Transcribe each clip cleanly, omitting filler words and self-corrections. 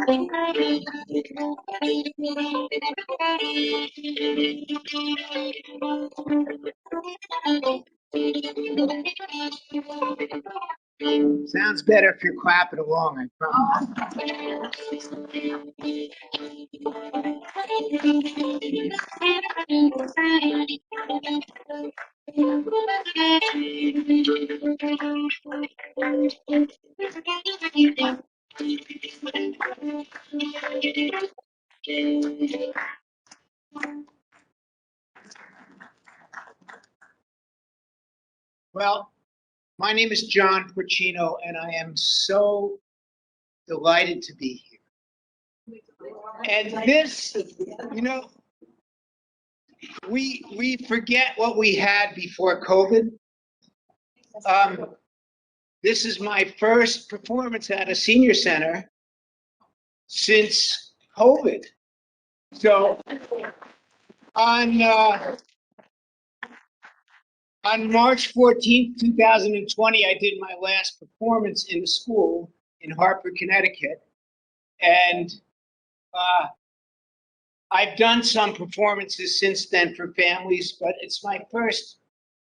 Sounds better if you're clapping along, I promise. Well, my name is John Porcino, and I am so delighted to be here. And this, you know, we forget what we had before COVID. This is my first performance at a senior center since COVID. So on March 14th, 2020, I did my last performance in the school in Hartford, Connecticut. And I've done some performances since then for families, but it's my first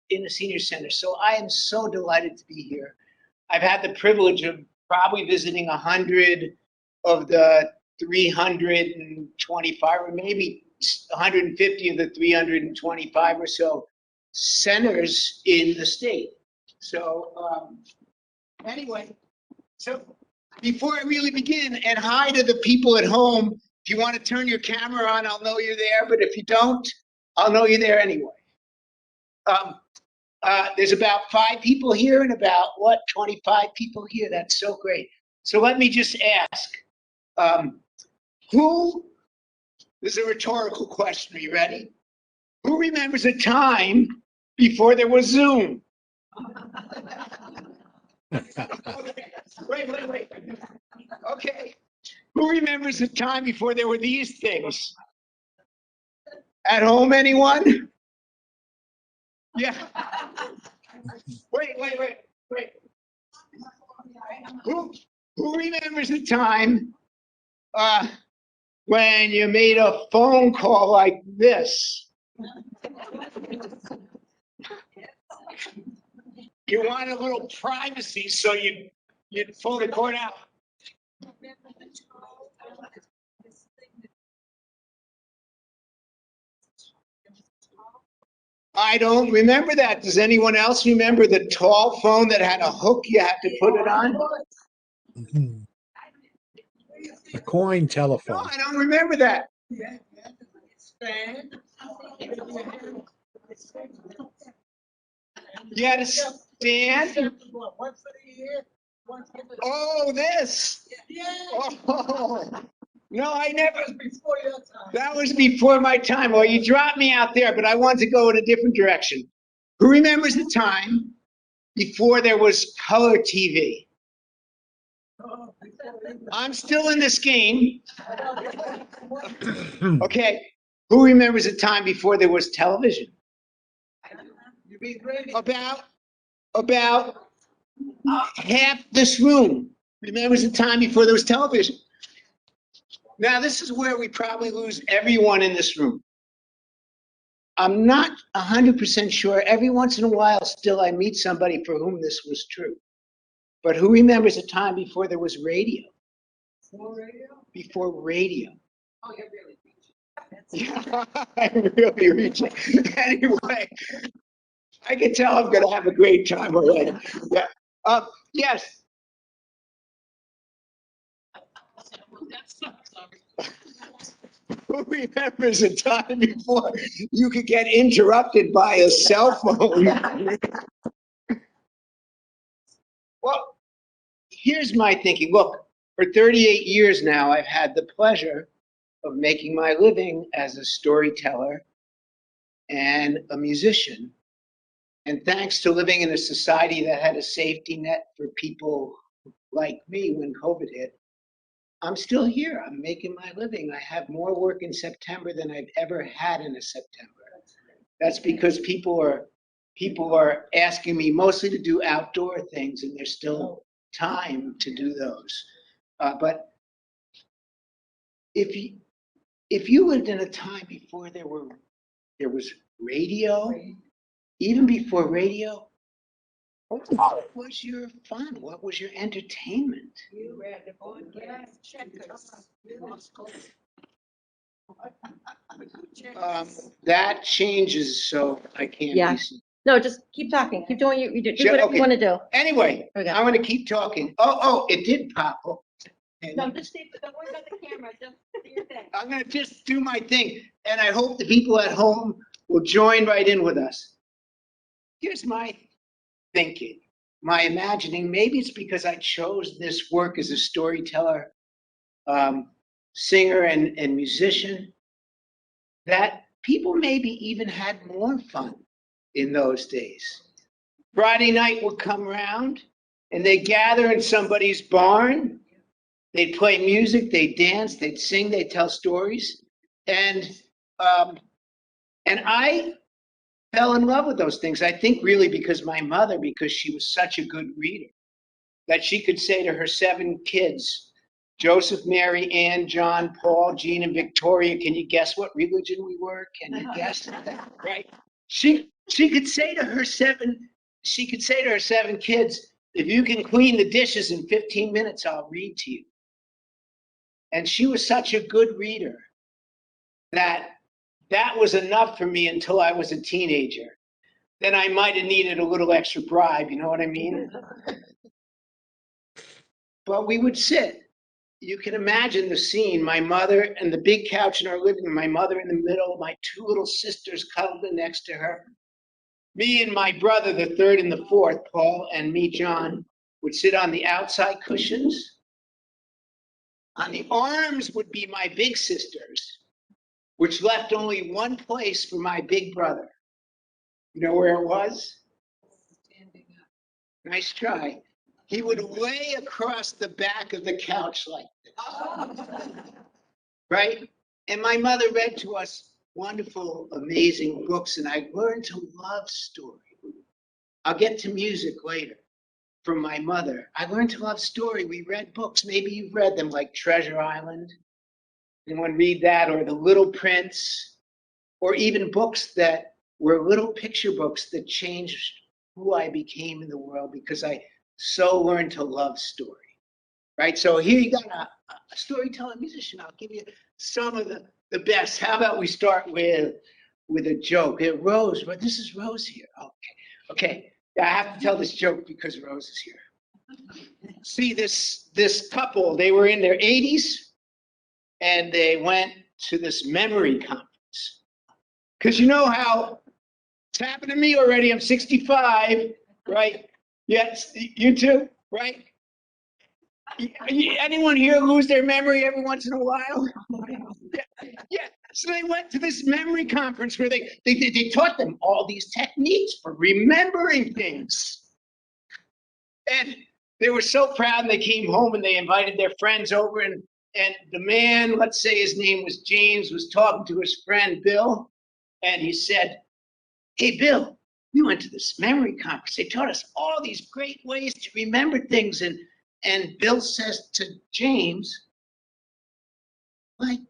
in a senior center. So I am so delighted to be here. I've had the privilege of probably visiting 100 of the 325, or maybe 150 of the 325 or so centers in the state. So anyway, so before I really begin, and hi to the people at home, if you want to turn your camera on, I'll know you're there, but if you don't, I'll know you're there anyway. There's about 5 people here and about, 25 people here. That's so great. So let me just ask, this is a rhetorical question, are you ready? Who remembers a time before there was Zoom? Okay. Wait. Okay. Who remembers a time before there were these things? At home, anyone? Yeah. Wait. Who remembers a time when you made a phone call like this? You want a little privacy, so you'd pull the cord out. I don't remember that. Does anyone else remember the tall phone that had a hook you had to put it on? Mm-hmm. A coin telephone. No, I don't remember that. You had a stand? Oh, this. Oh. No, I never. That was before my time. Well, you dropped me out there, but I want to go in a different direction. Who remembers the time before there was color TV? I'm still in this game. Okay. Who remembers the time before there was television? About half this room remembers the time before there was television. Now, this is where we probably lose everyone in this room. I'm not 100% sure. Every once in a while, still, I meet somebody for whom this was true. But who remembers a time before there was radio? Before radio. Oh, you're really reaching. I'm really reaching. Anyway, I can tell I'm going to have a great time already. Yeah. Yes. Who remembers a time before you could get interrupted by a cell phone? Well, here's my thinking. Look, for 38 years now, I've had the pleasure of making my living as a storyteller and a musician. And thanks to living in a society that had a safety net for people like me when COVID hit, I'm still here. I'm making my living. I have more work in September than I've ever had in a September. That's because people are asking me mostly to do outdoor things, and there's still time to do those. But if you lived in a time before there was radio, even before radio, what was your fun? What was your entertainment? You read the book. Yes, checkers. That changes, so I can't Yeah. be. No, just keep talking. Keep doing what you do. Do Sure, whatever okay. you want to do. Anyway, There we go. I'm gonna keep talking. Oh, it did pop. Oh, and No, just stay, don't worry about the camera. Just do your thing. I'm gonna just do my thing, and I hope the people at home will join right in with us. Here's my thinking, my imagining. Maybe it's because I chose this work as a storyteller, singer, and musician, that people maybe even had more fun in those days. Friday night would come around and they'd gather in somebody's barn. They'd play music, they'd dance, they'd sing, they'd tell stories. And I fell in love with those things. I think really because my mother, because she was such a good reader, that she could say to her 7 kids, Joseph, Mary, Ann, John, Paul, Jean, and Victoria, can you guess what religion we were? Can you guess? Right? She could say to her 7 kids, if you can clean the dishes in 15 minutes, I'll read to you. And she was such a good reader that was enough for me until I was a teenager. Then I might have needed a little extra bribe, you know what I mean? But we would sit. You can imagine the scene, my mother and the big couch in our living room, my mother in the middle, my 2 little sisters cuddled in next to her. Me and my brother, the 3rd and the 4th, Paul, and me, John, would sit on the outside cushions. On the arms would be my big sisters, which left only one place for my big brother. You know where it was? Nice try. He would lay across the back of the couch like this. Right? And my mother read to us wonderful, amazing books, and I learned to love story. I'll get to music later from my mother. I learned to love story. We read books. Maybe you've read them, like Treasure Island. Anyone read that? Or The Little Prince? Or even books that were little picture books that changed who I became in the world because I so learned to love story. Right? So here you got a storytelling musician. I'll give you some of the best. How about we start with a joke? Rose, but this is Rose here. Okay. I have to tell this joke because Rose is here. See, this couple, they were in their 80s and they went to this memory conference. Because you know how it's happened to me already. I'm 65, right? Yes, you too, right? Anyone here lose their memory every once in a while? Yeah. So they went to this memory conference where they taught them all these techniques for remembering things. And they were so proud, and they came home and they invited their friends over, and the man, let's say his name was James, was talking to his friend Bill, and he said, hey, Bill, we went to this memory conference. They taught us all these great ways to remember things. And Bill says to James, like,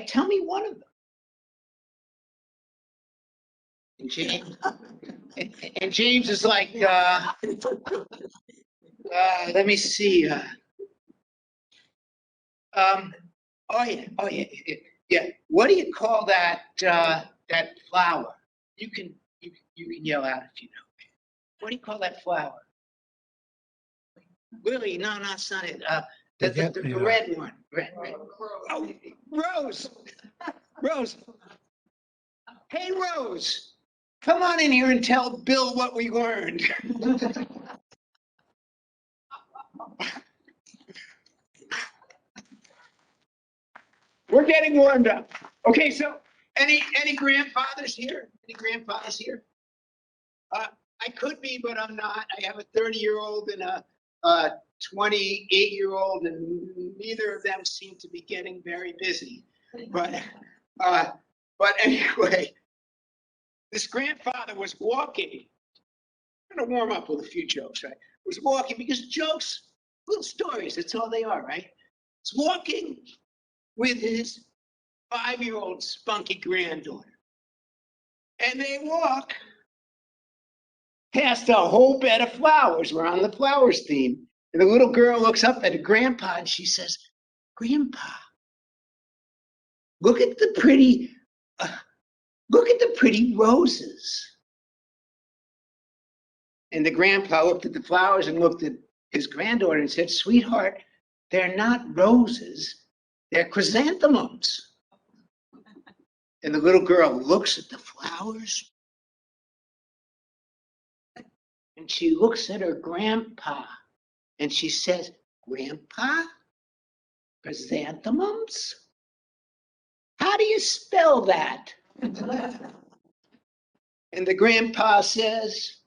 tell me one of them. And James is like, let me see. Oh yeah. What do you call that flower? You can yell out if you know. What do you call that flower? Lily? No, it's not it. The red one. Red. Oh, Rose. Rose. Hey, Rose. Come on in here and tell Bill what we learned. We're getting warmed up. Okay, so any grandfathers here? Any grandfathers here? I could be, but I'm not. I have a 30-year-old and a 28-year-old, and neither of them seem to be getting very busy. But anyway, this grandfather was walking. I'm going to warm up with a few jokes, right? Was walking because jokes, little stories, that's all they are, right? It's walking with his 5-year-old spunky granddaughter. And they walk past a whole bed of flowers. We're on the flowers theme. And the little girl looks up at her grandpa and she says, "Grandpa, look at the pretty, roses." And the grandpa looked at the flowers and looked at his granddaughter and said, "Sweetheart, they're not roses, they're chrysanthemums." And the little girl looks at the flowers and she looks at her grandpa and she says, "Grandpa, chrysanthemums? How do you spell that?" And the grandpa says,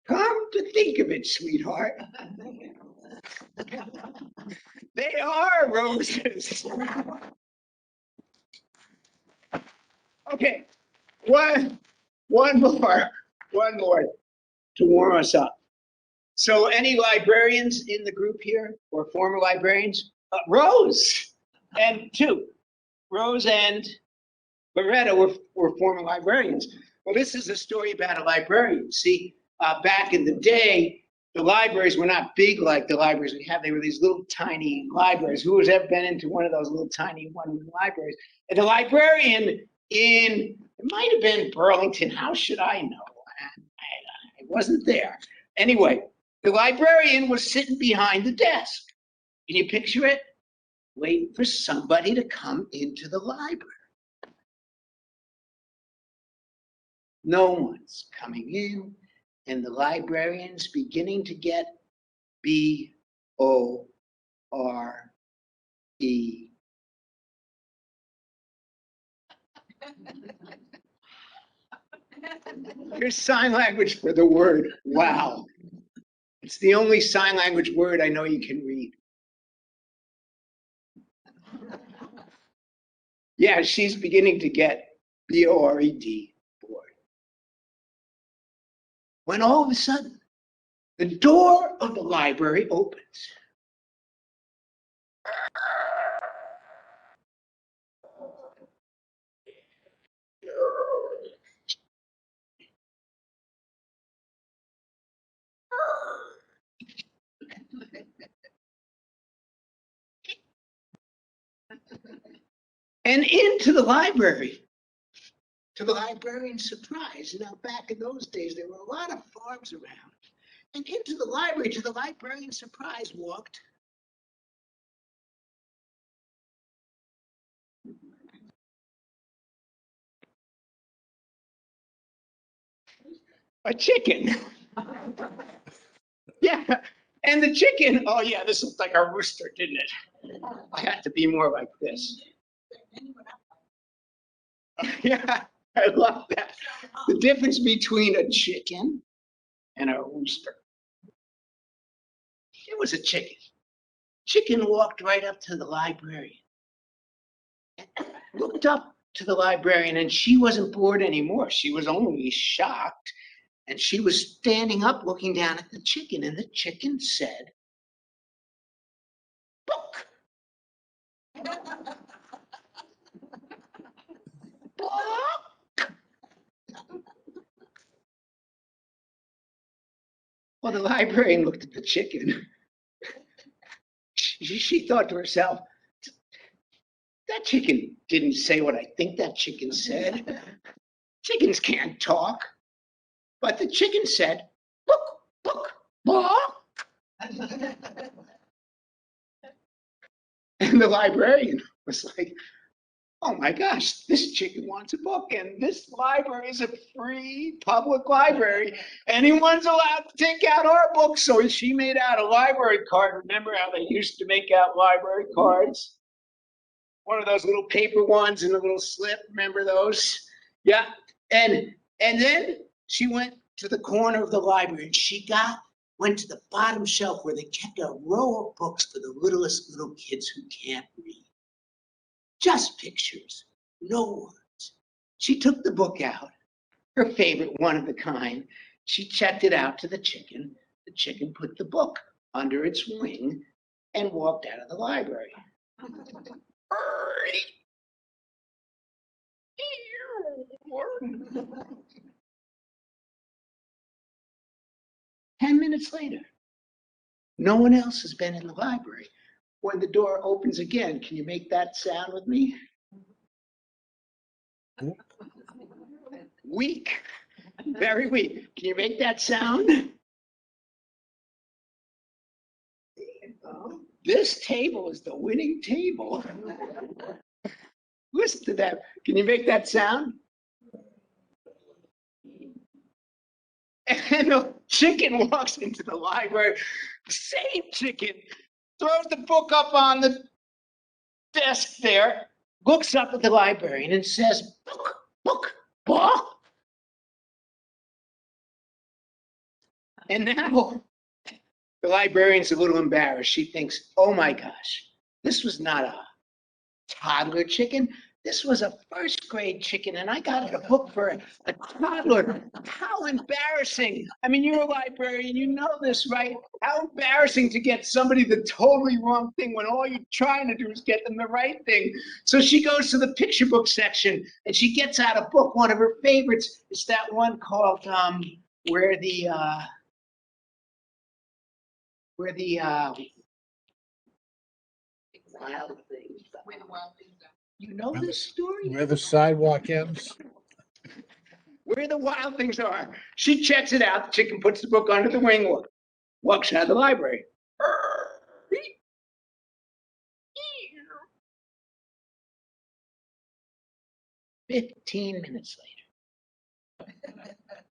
"Come to think of it, sweetheart, they are roses." Okay, one more to warm us up. So any librarians in the group here or former librarians? Rose and Loretta were former librarians. Well, this is a story about a librarian. See, back in the day, the libraries were not big like the libraries we have. They were these little tiny libraries. Who has ever been into one of those little tiny one-room libraries? And the librarian it might have been Burlington. How should I know? I wasn't there. Anyway, the librarian was sitting behind the desk. Can you picture it? Waiting for somebody to come into the library. No one's coming in, and the librarian's beginning to get BORE. Here's sign language for the word wow. It's the only sign language word I know you can read. Yeah, she's beginning to get BORED, bored. When all of a sudden, the door of the library opens. And into the library, to the librarian's surprise. Now, back in those days, there were a lot of farms around. And into the library, to the librarian's surprise, walked a chicken. Yeah, and the chicken, oh yeah, this looked like a rooster, didn't it? I had to be more like this. Yeah, I love that. The difference between a chicken and a rooster. It was a chicken. Chicken walked right up to the librarian, looked up to the librarian, and she wasn't bored anymore. She was only shocked. And she was standing up looking down at the chicken, and the chicken said, "Book." Book. Well, the librarian looked at the chicken. She thought to herself, that chicken didn't say what I think that chicken said. Chickens can't talk. But the chicken said, "Book, book, book." And the librarian was like, "Oh my gosh, this chicken wants a book, and this library is a free public library. Anyone's allowed to take out our books." So she made out a library card. Remember how they used to make out library cards? One of those little paper ones in a little slip. Remember those? Yeah. And then she went to the corner of the library and she went to the bottom shelf where they kept a row of books for the littlest little kids who can't read. Just pictures, no words. She took the book out, her favorite one of the kind. She checked it out to the chicken. The chicken put the book under its wing and walked out of the library. Ten minutes later, no one else has been in the library. When the door opens again, can you make that sound with me? Weak. Very weak. Can you make that sound? This table is the winning table. Listen to that. Can you make that sound? And the chicken walks into the library. Same chicken. Throws the book up on the desk there. Looks up at the librarian and says, book, book, book. And now the librarian's a little embarrassed. She thinks, oh my gosh, this was not a toddler chicken. This was a first grade chicken, and I got a book for a toddler. How embarrassing. I mean, you're a librarian, you know this, right? How embarrassing to get somebody the totally wrong thing when all you're trying to do is get them the right thing. So she goes to the picture book section, and she gets out a book. One of her favorites is that one called Where the wild things. Where the wild things are. You know this story? Where the sidewalk ends. Where the wild things are. She checks it out. The chicken puts the book under the wing, walks out of the library. 15 minutes later,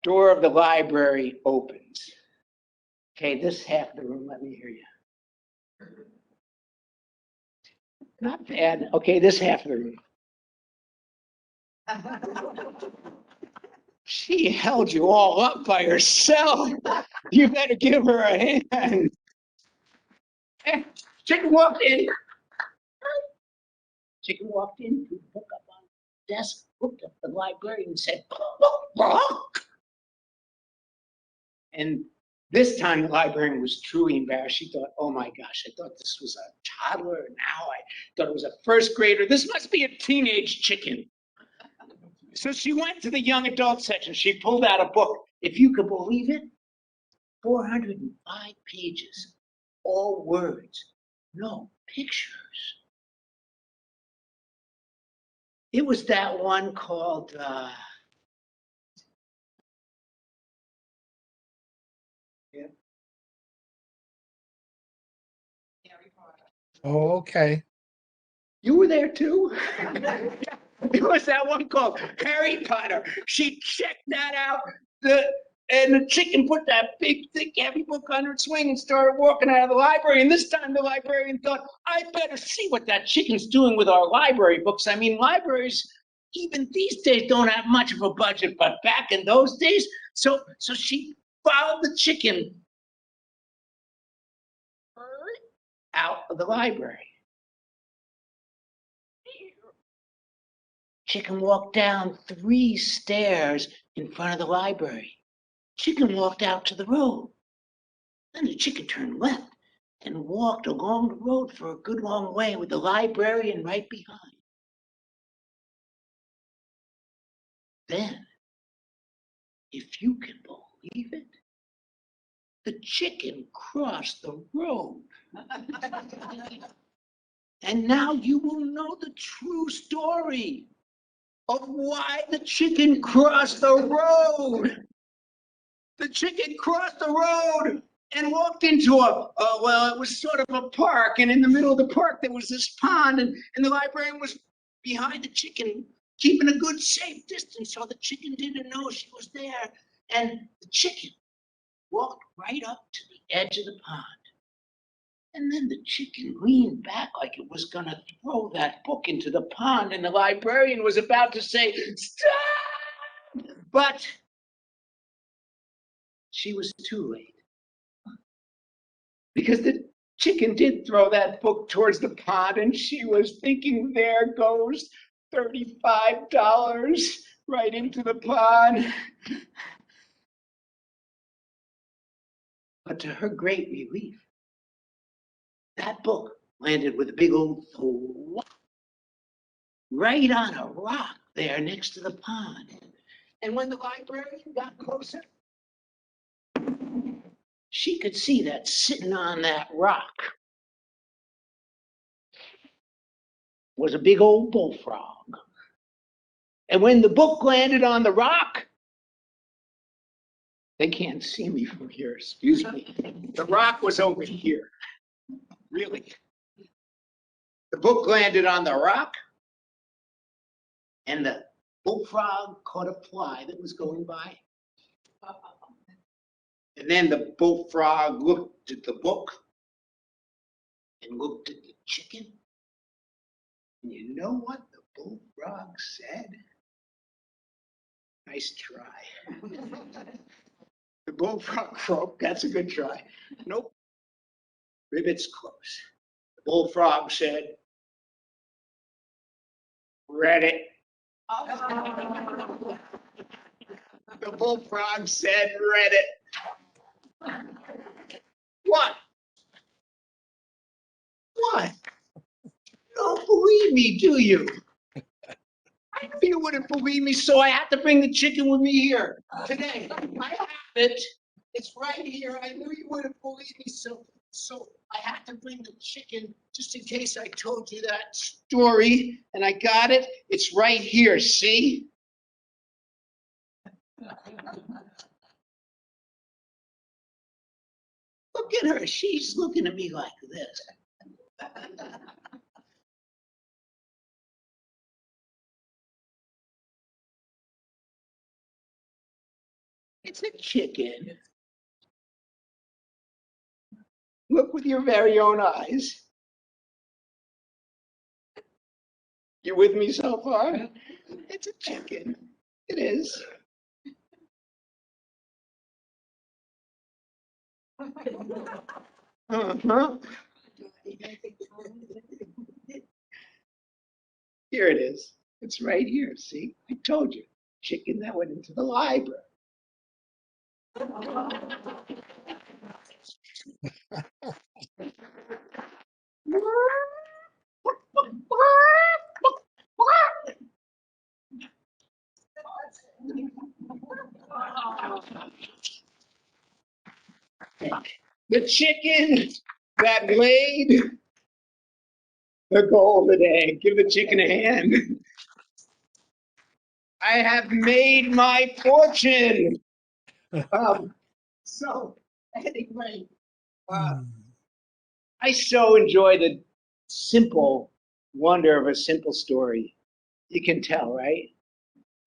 door of the library opens. Okay, this half of the room, let me hear you. Not bad. Okay, this half of the room. She held you all up by herself. You better give her a hand. Chicken walked in. Chicken walked in, threw the book up on the desk, looked at the librarian and said, book. And this time the librarian was truly embarrassed. She thought, oh my gosh, I thought this was a toddler. Now I thought it was a first grader. This must be a teenage chicken. So she went to the young adult section. She pulled out a book. If you could believe it, 405 pages, all words, no pictures. It was that one called, Harry Potter. Oh, okay. you were there too? It was that one called Harry Potter. She checked that out. And the chicken put that big, thick, heavy book under its wing and started walking out of the library. And this time the librarian thought, I better see what that chicken's doing with our library books. I mean, libraries, even these days, don't have much of a budget, but back in those days. So she followed the chicken out of the library. Chicken walked down 3 stairs in front of the library. Chicken walked out to the road. Then the chicken turned left and walked along the road for a good long way with the librarian right behind. Then, if you can believe it, the chicken crossed the road. And now you will know the true story of why the chicken crossed the road. The chicken crossed the road and walked into well, it was sort of a park. And in the middle of the park, there was this pond. And the librarian was behind the chicken, keeping a good, safe distance. So the chicken didn't know she was there. And the chicken walked right up to the edge of the pond. And then the chicken leaned back like it was going to throw that book into the pond. And the librarian was about to say, stop! But she was too late. Because the chicken did throw that book towards the pond, and she was thinking, there goes $35 right into the pond. But to her great relief, that book landed with a big old thwap right on a rock there next to the pond. And when the librarian got closer, she could see that sitting on that rock was a big old bullfrog. And when the book landed on the rock, they can't see me from here, excuse me. The rock was over here, really. The book landed on the rock, and the bullfrog caught a fly that was going by. And then the bullfrog looked at the book and looked at the chicken. And you know what the bullfrog said? Nice try. The bullfrog croaked. That's a good try. Nope. Rivets close. The bullfrog said, read it. The bullfrog said, read it. What? What? You don't believe me, do you? I knew you wouldn't believe me, so I had to bring the chicken with me here today. I have it. It's right here. I knew you wouldn't believe me, so I had to bring the chicken just in case I told you that story. And I got it. It's right here. See? Look at her. She's looking at me like this. It's a chicken. Look with your very own eyes. You with me so far? It's a chicken. It is. Uh-huh. Here it is. It's right here. See? I told you. Chicken that went into the library. The chicken that laid the golden egg. Give the chicken a hand. I have made my fortune. So anyway, I so enjoy the simple wonder of a simple story. You can tell, right?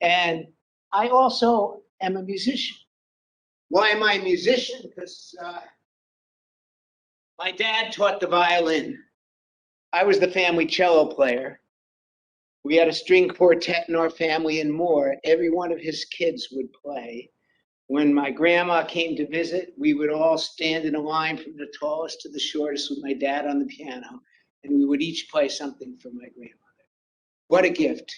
And I also am a musician. Why am I a musician? Because my dad taught the violin. I was the family cello player. We had a string quartet in our family and more. Every one of his kids would play. When my grandma came to visit, we would all stand in a line from the tallest to the shortest with my dad on the piano, and we would each play something for my grandmother. What a gift.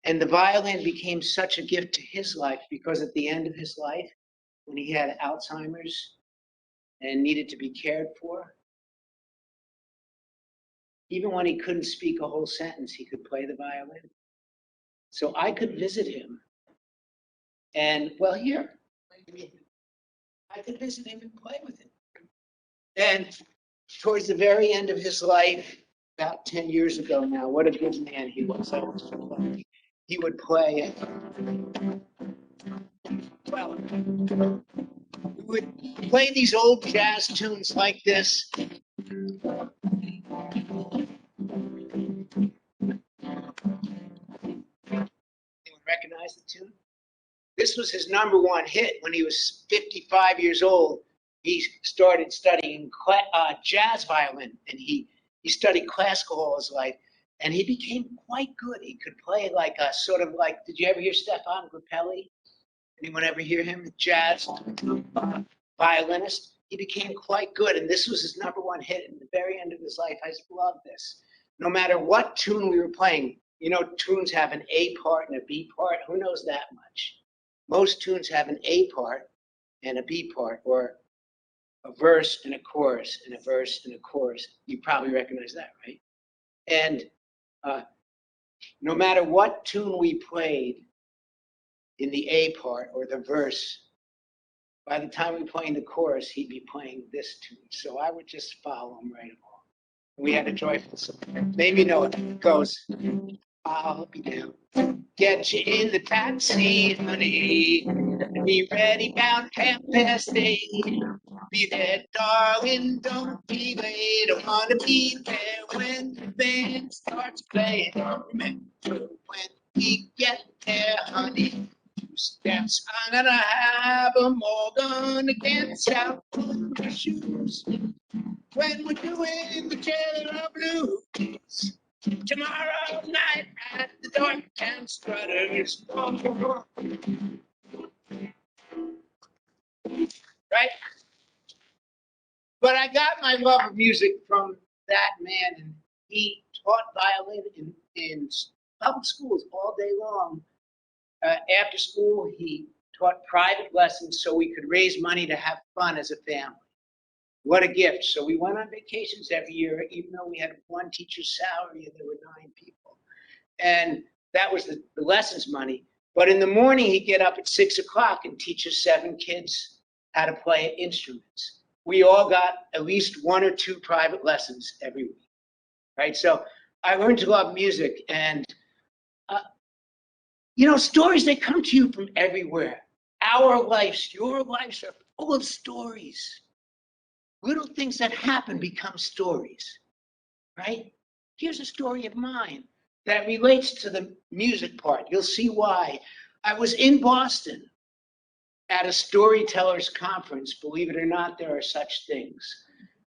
And the violin became such a gift to his life because at the end of his life, when he had Alzheimer's and needed to be cared for, even when he couldn't speak a whole sentence, he could play the violin. So I could visit him. And, well, here, I could visit him and play with him. And towards the very end of his life, about 10 years ago now, what a good man he was. He would play, well, we would play these old jazz tunes like this. Anyone recognize the tune? This was his #1 hit when he was 55 years old. He started studying jazz violin, and he studied classical all his life, and he became quite good. He could play like a sort of like, did you ever hear Stefan Grappelli? Anyone ever hear him? Jazz violinist. He became quite good, and this was his #1 hit. And at the very end of his life, I just love this. No matter what tune we were playing, you know, tunes have an A part and a B part. Who knows that much? Most tunes have an A part and a B part, or a verse and a chorus, and a verse and a chorus. You probably recognize that, right? And no matter what tune we played in the A part or the verse, by the time we played the chorus, he'd be playing this tune. So I would just follow him right along. We had a joyful song. Maybe you know it. It goes, I'll be down. Get you in the taxi, honey. Be ready about 8:30. Be there, darling. Don't be late. I wanna be there when the band starts playing. Remember when we get there, honey. 2 steps I'm gonna have 'em all gonna dance out on my shoes. When we're doing the Taylor Blues. Tomorrow night at the Dark and Strutters. Right? But I got my love of music from that man, and he taught violin in public schools all day long. After school, he taught private lessons so we could raise money to have fun as a family. What a gift. So we went on vacations every year, even though we had one teacher's salary and there were 9 people. And that was the lessons money. But in the morning, he'd get up at 6 o'clock and teach us 7 kids how to play instruments. We all got at least 1 or 2 private lessons every week, right? So I learned to love music, and you know, stories, they come to you from everywhere. Our lives, your lives are full of stories. Little things that happen become stories, right? Here's a story of mine that relates to the music part. You'll see why. I was in Boston at a storytellers conference. Believe it or not, there are such things,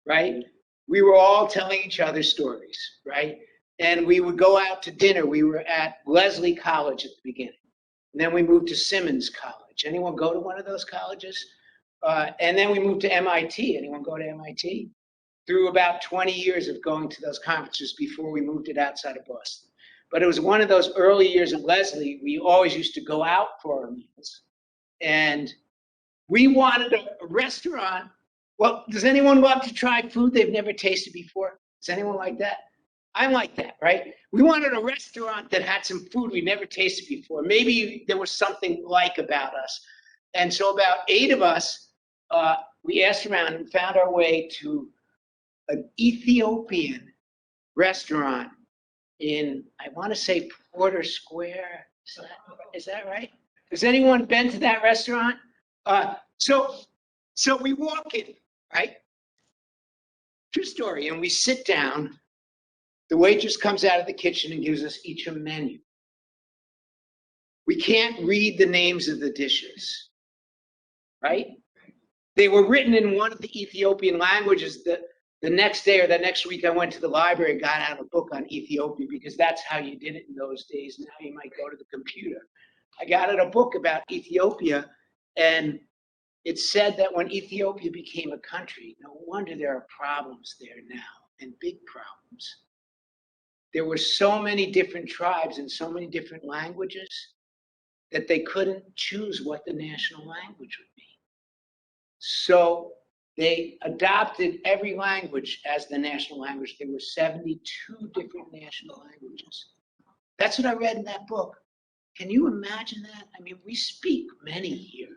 right? We were all telling each other stories, right? And we would go out to dinner. We were at Lesley College at the beginning. And then we moved to Simmons College. Anyone go to one of those colleges? And then we moved to MIT. Anyone go to MIT? Through about 20 years of going to those conferences before we moved it outside of Boston. But it was one of those early years at Lesley. We always used to go out for our meals. And we wanted a restaurant. Well, does anyone love to try food they've never tasted before? Is anyone like that? I'm like that, right? We wanted a restaurant that had some food we never tasted before. Maybe there was something like about us. And so about 8 of us, we asked around and found our way to an Ethiopian restaurant in, I want to say, Porter Square. Is that right? Has anyone been to that restaurant? So we walk in, right? True story. And we sit down. The waitress comes out of the kitchen and gives us each a menu. We can't read the names of the dishes, right? They were written in one of the Ethiopian languages. The next day or the next week, I went to the library and got out a book on Ethiopia, because that's how you did it in those days. Now you might go to the computer. I got out a book about Ethiopia, and it said that when Ethiopia became a country, no wonder there are problems there now, and big problems. There were so many different tribes and so many different languages that they couldn't choose what the national language would be. So they adopted every language as the national language. There were 72 different national languages. That's what I read in that book. Can you imagine that? I mean, we speak many here,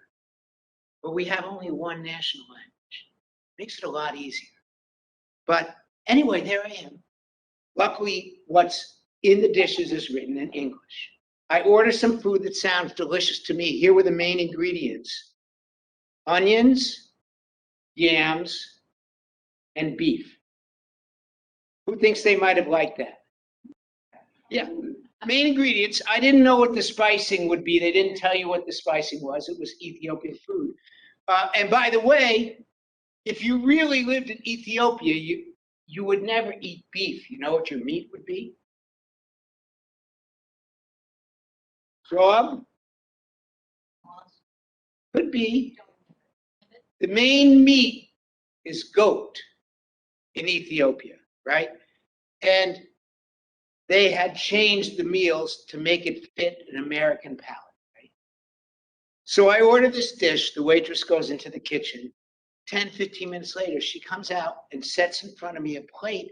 but we have only one national language. Makes it a lot easier. But anyway, there I am. Luckily, what's in the dishes is written in English. I order some food that sounds delicious to me. Here were the main ingredients: onions, yams, and beef. Who thinks they might have liked that? Yeah, main ingredients. I didn't know what the spicing would be. They didn't tell you what the spicing was. It was Ethiopian food. And by the way, if you really lived in Ethiopia, you would never eat beef. You know what your meat would be? Frog? Could be. The main meat is goat in Ethiopia, right? And they had changed the meals to make it fit an American palate, right? So I order this dish. The waitress goes into the kitchen. 10, 15 minutes later, she comes out and sets in front of me a plate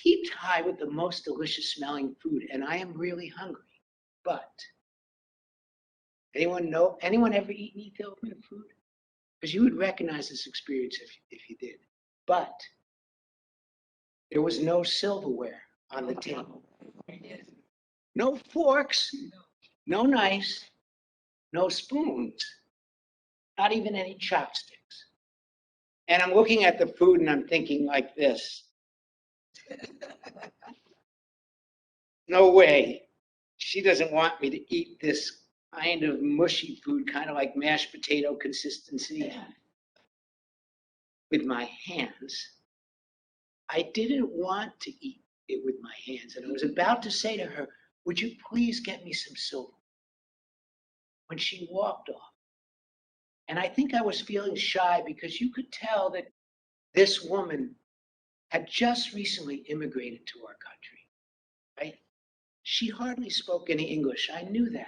heaped high with the most delicious smelling food, and I am really hungry. But anyone ever eaten Ethiopian food? Because you would recognize this experience if you did. But there was no silverware on the table. No forks, no knives, no spoons, not even any chopsticks. And I'm looking at the food and I'm thinking like this. No way. She doesn't want me to eat this kind of mushy food, kind of like mashed potato consistency, with my hands. I didn't want to eat it with my hands. And I was about to say to her, would you please get me some silver? When she walked off. And I think I was feeling shy because you could tell that this woman had just recently immigrated to our country, right? She hardly spoke any English. I knew that.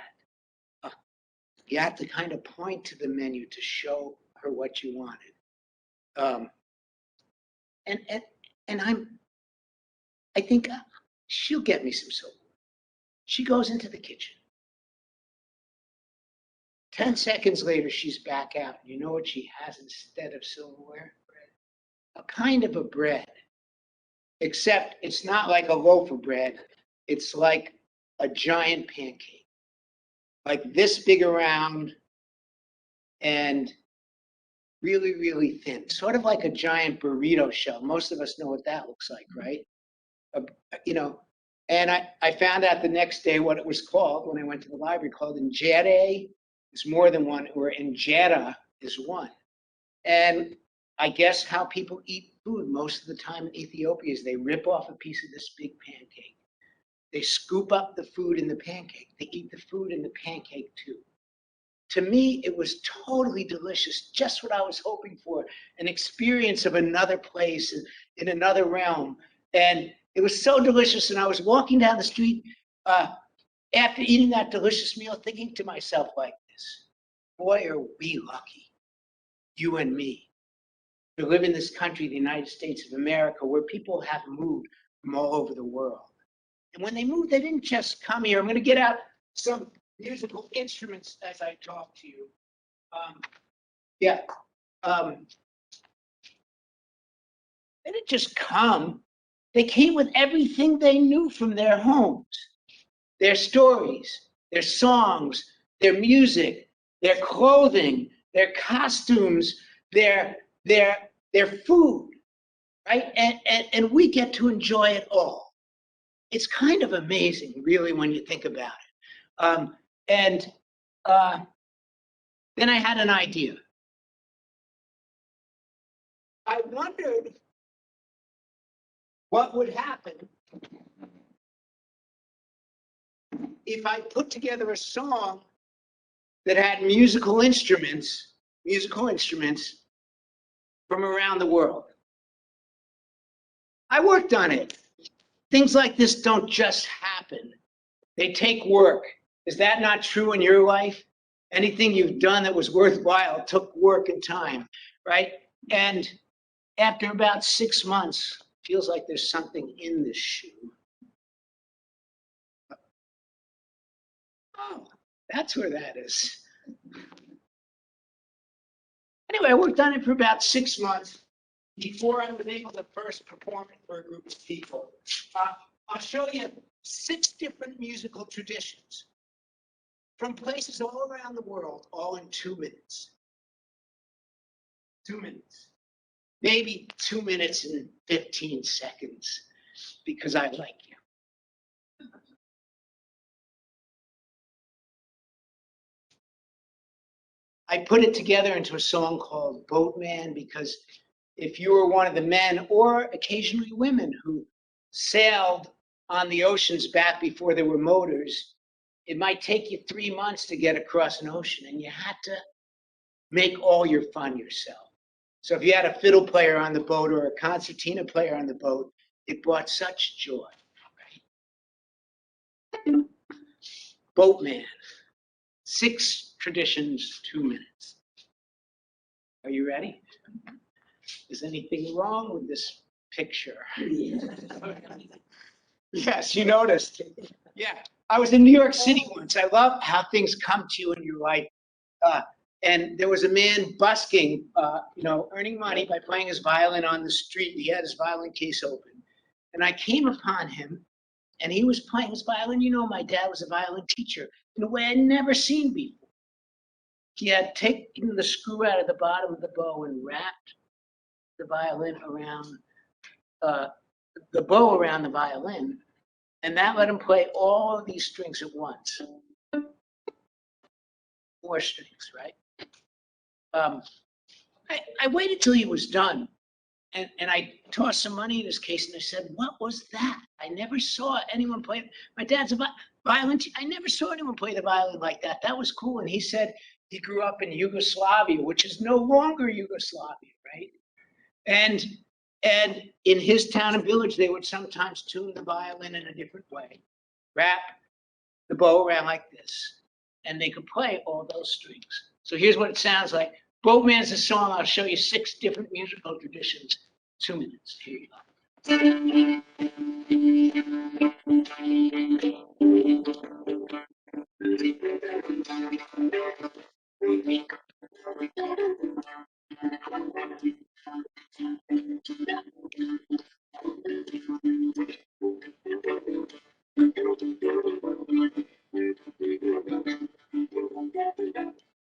You have to kind of point to the menu to show her what you wanted. And I think she'll get me some silverware. She goes into the kitchen. 10 seconds later, she's back out. You know what she has instead of silverware? A kind of a bread, except it's not like a loaf of bread. It's like a giant pancake, like this big around and really, really thin, sort of like a giant burrito shell. Most of us know what that looks like, right? You know, and I found out the next day what it was called when I went to the library, called injera. It's more than one, or injera is one. And I guess how people eat food most of the time in Ethiopia is they rip off a piece of this big pancake. They scoop up the food in the pancake. They eat the food in the pancake too. To me, it was totally delicious, just what I was hoping for, an experience of another place in another realm. And it was so delicious. And I was walking down the street after eating that delicious meal, thinking to myself like this, boy, are we lucky, you and me, to live in this country, the United States of America, where people have moved from all over the world. And when they moved, they didn't just come here. I'm going to get out some musical instruments as I talk to you. They didn't just come. They came with everything they knew from their homes, their stories, their songs, their music, their clothing, their costumes, their food, right? And we get to enjoy it all. It's kind of amazing, really, when you think about it. Then I had an idea. I wondered what would happen if I put together a song that had musical instruments from around the world. I worked on it. Things like this don't just happen. They take work. Is that not true in your life? Anything you've done that was worthwhile took work and time, right? And after about 6 months, feels like there's something in this shoe. Oh, that's where that is. Anyway, I worked on it for about 6 months before I was able to first perform it for a group of people. I'll show you 6 different musical traditions from places all around the world, all in 2 minutes. 2 minutes. Maybe 2 minutes and 15 seconds, because I like you. I put it together into a song called Boatman because if you were one of the men or occasionally women who sailed on the oceans back before there were motors, it might take you 3 months to get across an ocean, and you had to make all your fun yourself. So if you had a fiddle player on the boat or a concertina player on the boat, it brought such joy. Right? Boatman, 6 traditions, 2 minutes. Are you ready? Is anything wrong with this picture. Yes, you noticed. Yeah, I was in New York City once. I love how things come to you in your life. And there was a man busking, earning money by playing his violin on the street. He had his violin case open. And I came upon him, and he was playing his violin. You know, my dad was a violin teacher in a way I'd never seen before. He had taken the screw out of the bottom of the bow and wrapped the violin around, the bow around the violin. And that let him play all of these strings at once. 4 strings, right? I waited till he was done, and I tossed some money in his case, and I said, "What was that? I never saw anyone play." My dad's a violin. I never saw anyone play the violin like that. That was cool. And he said he grew up in Yugoslavia, which is no longer Yugoslavia, right? And in his town and village, they would sometimes tune the violin in a different way, wrap the bow around like this, and they could play all those strings. So here's what it sounds like. Boatman's a song. I'll show you 6 different musical traditions. 2 minutes. Here you go.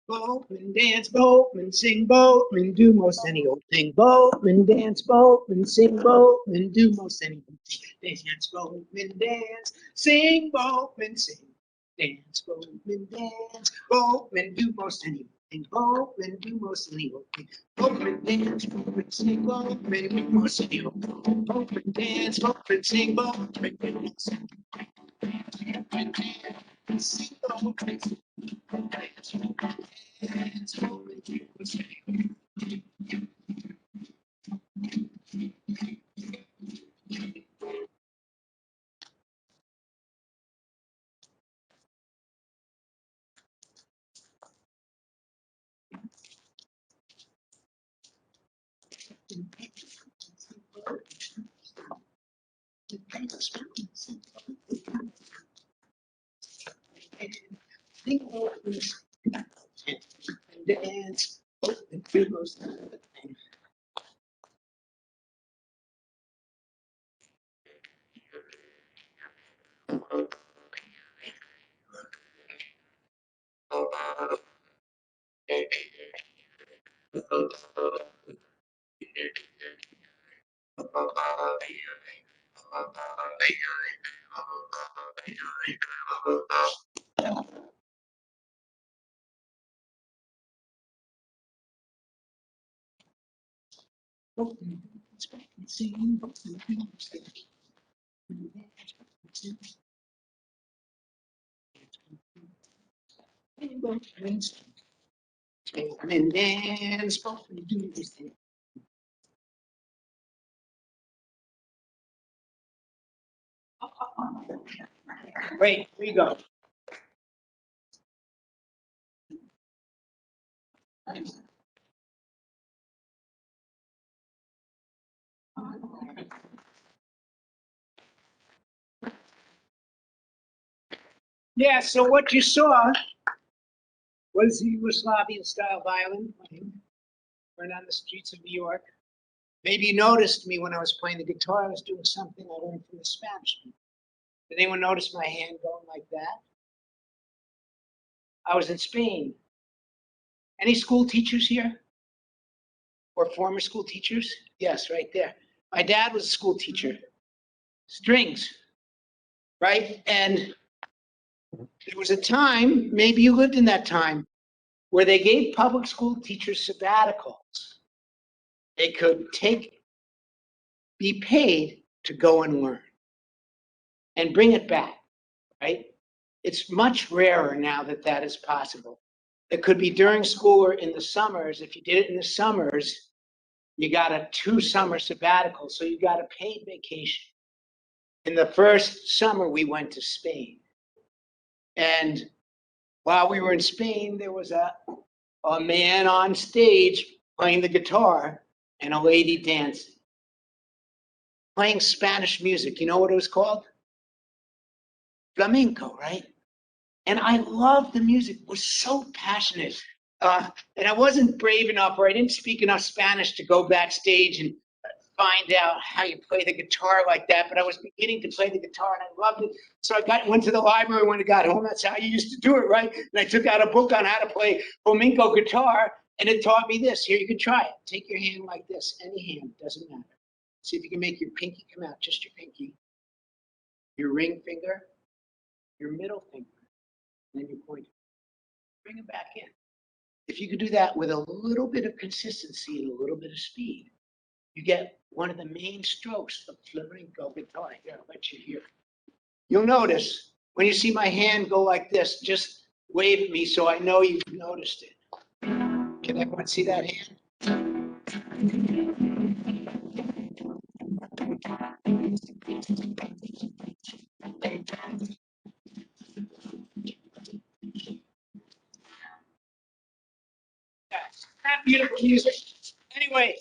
Boatman dance, boatman sing, boatman do most any old thing. Boatman dance, boatman sing, boatman do most any old thing. Dance, boatman dance, sing, boatman sing. Dance, boatman dance, boatman do most any old thing. Boatman do most any old thing. Boatman dance, boatman sing, boatman do most any old thing. Boatman dance, boatman sing, boatman do most any old thing. Sing, boatman sing. Dance. And dance, do this thing. Wait, here you go. Yeah, so what you saw was the Yugoslavian style violin playing right on the streets of New York. Maybe you noticed me when I was playing the guitar. I was doing something I learned from the Spanish. Did anyone notice my hand going like that? I was in Spain. Any school teachers here? Or former school teachers? Yes, right there. My dad was a school teacher. Strings, right? And there was a time, maybe you lived in that time, where they gave public school teachers sabbaticals. They could be paid to go and learn and bring it back, right? It's much rarer now that that is possible. It could be during school or in the summers. If you did it in the summers, you got a 2 summer sabbatical, so you got a paid vacation. In the first summer, we went to Spain. And while we were in Spain, there was a man on stage playing the guitar and a lady dancing. playing Spanish music. You know what it was called? Flamenco, right? And I loved the music. It was so passionate. And I wasn't brave enough, or I didn't speak enough Spanish to go backstage and find out how you play the guitar like that. But I was beginning to play the guitar, and I loved it. So I went to the library when I got home. That's how you used to do it, right? And I took out a book on how to play flamenco guitar, and it taught me this. Here, you can try it. Take your hand like this. Any hand, doesn't matter. See if you can make your pinky come out, just your pinky. Your ring finger, your middle finger, and then your pointer. Bring it back in. If you could do that with a little bit of consistency and a little bit of speed, you get one of the main strokes of flamenco guitar. Here, I'll let you hear. You'll notice when you see my hand go like this, just wave at me so I know you've noticed it. Can everyone see that hand? That beautiful music. Anyway,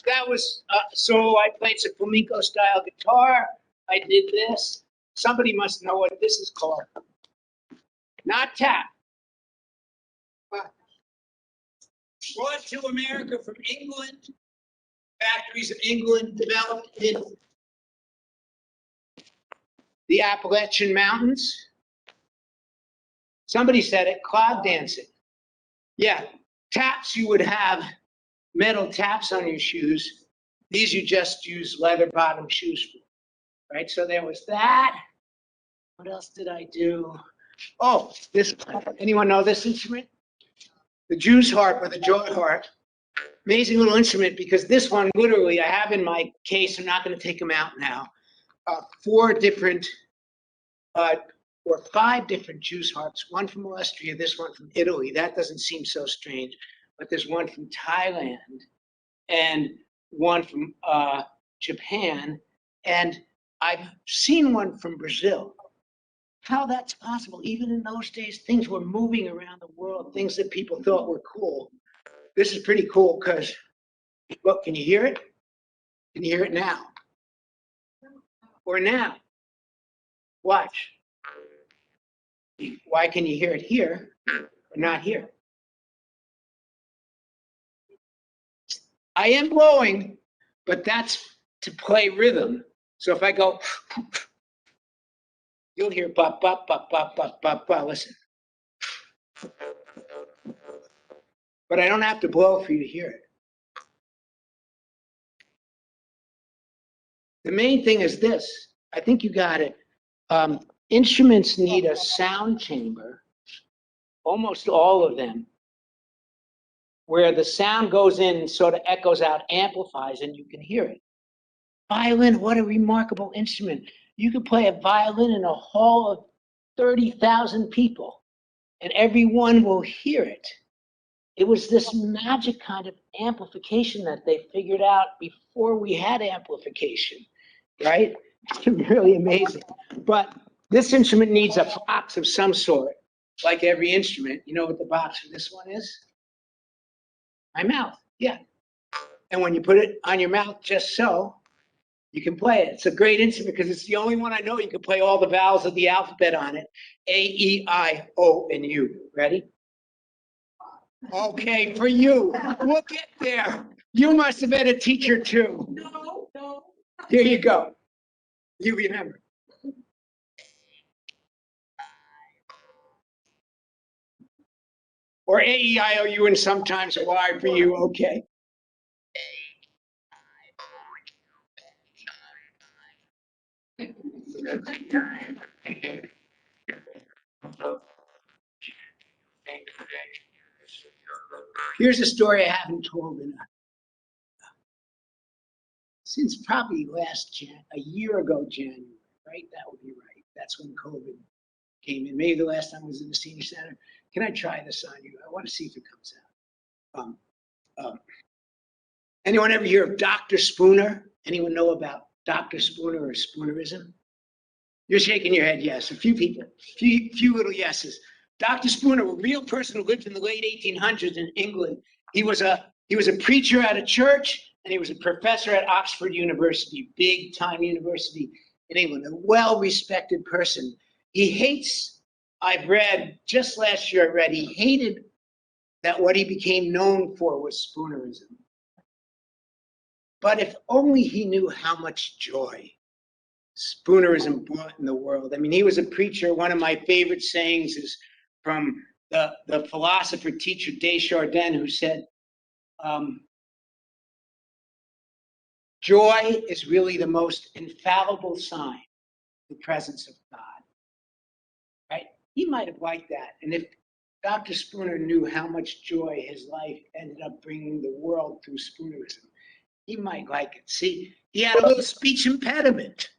that was, so I played some flamenco style guitar. I did this. Somebody must know what this is called. Not tap. Brought to America from England, factories of England, developed in the Appalachian Mountains. Somebody said it, cloud dancing. Yeah, taps, you would have metal taps on your shoes. These you just use leather bottom shoes for, right? So there was that. What else did I do? Oh, this, anyone know this instrument? The Jew's harp or the joy harp. Amazing little instrument, because this one literally I have in my case. I'm not going to take them out now. 4 different or 5 different Jew's harps. One from Austria, this one from Italy. That doesn't seem so strange, but there's one from Thailand and one from Japan, and I've seen one from Brazil. How that's possible? Even in those days, things were moving around the world, things that people thought were cool. This is pretty cool because, look, can you hear it? Can you hear it now? Or now? Watch. Why can you hear it here, but not here? I am blowing, but that's to play rhythm. So if I go, you'll hear pop, pop, pop, pop, pop, pop, pop. Listen. But I don't have to blow for you to hear it. The main thing is this. I think you got it. Instruments need a sound chamber, almost all of them, where the sound goes in and sort of echoes out, amplifies, and you can hear it. Violin, what a remarkable instrument. You could play a violin in a hall of 30,000 people, and everyone will hear it. It was this magic kind of amplification that they figured out before we had amplification, right? It's really amazing. But this instrument needs a box of some sort, like every instrument. You know what the box for this one is? My mouth, yeah. And when you put it on your mouth just so, you can play it. It's a great instrument because it's the only one I know you can play all the vowels of the alphabet on it. A, E, I, O, and U. Ready? Okay, for you. We'll get there. You must have been a teacher too. No. Here you go. You remember. Or A-E-I-O-U and sometimes a Y for you, okay. Here's a story I haven't told enough. Since probably a year ago, January, right? That would be right. That's when COVID came in. Maybe the last time I was in the senior center. Can I try this on you? I want to see if it comes out. Anyone ever hear of Dr. Spooner? Anyone know about Dr. Spooner or Spoonerism? You're shaking your head, yes. A few people, few little yeses. Dr. Spooner, a real person who lived in the late 1800s in England. He was a preacher at a church, and he was a professor at Oxford University, big time university in England, a well-respected person. He hates, I've read, just last year I read, he hated that what he became known for was spoonerism. But if only he knew how much joy spoonerism brought in the world. I mean, he was a preacher. One of my favorite sayings is from the philosopher teacher Desjardins, who said, joy is really the most infallible sign of the presence of God. Right? He might have liked that. And if Dr. Spooner knew how much joy his life ended up bringing the world through spoonerism, he might like it. See, he had a little speech impediment.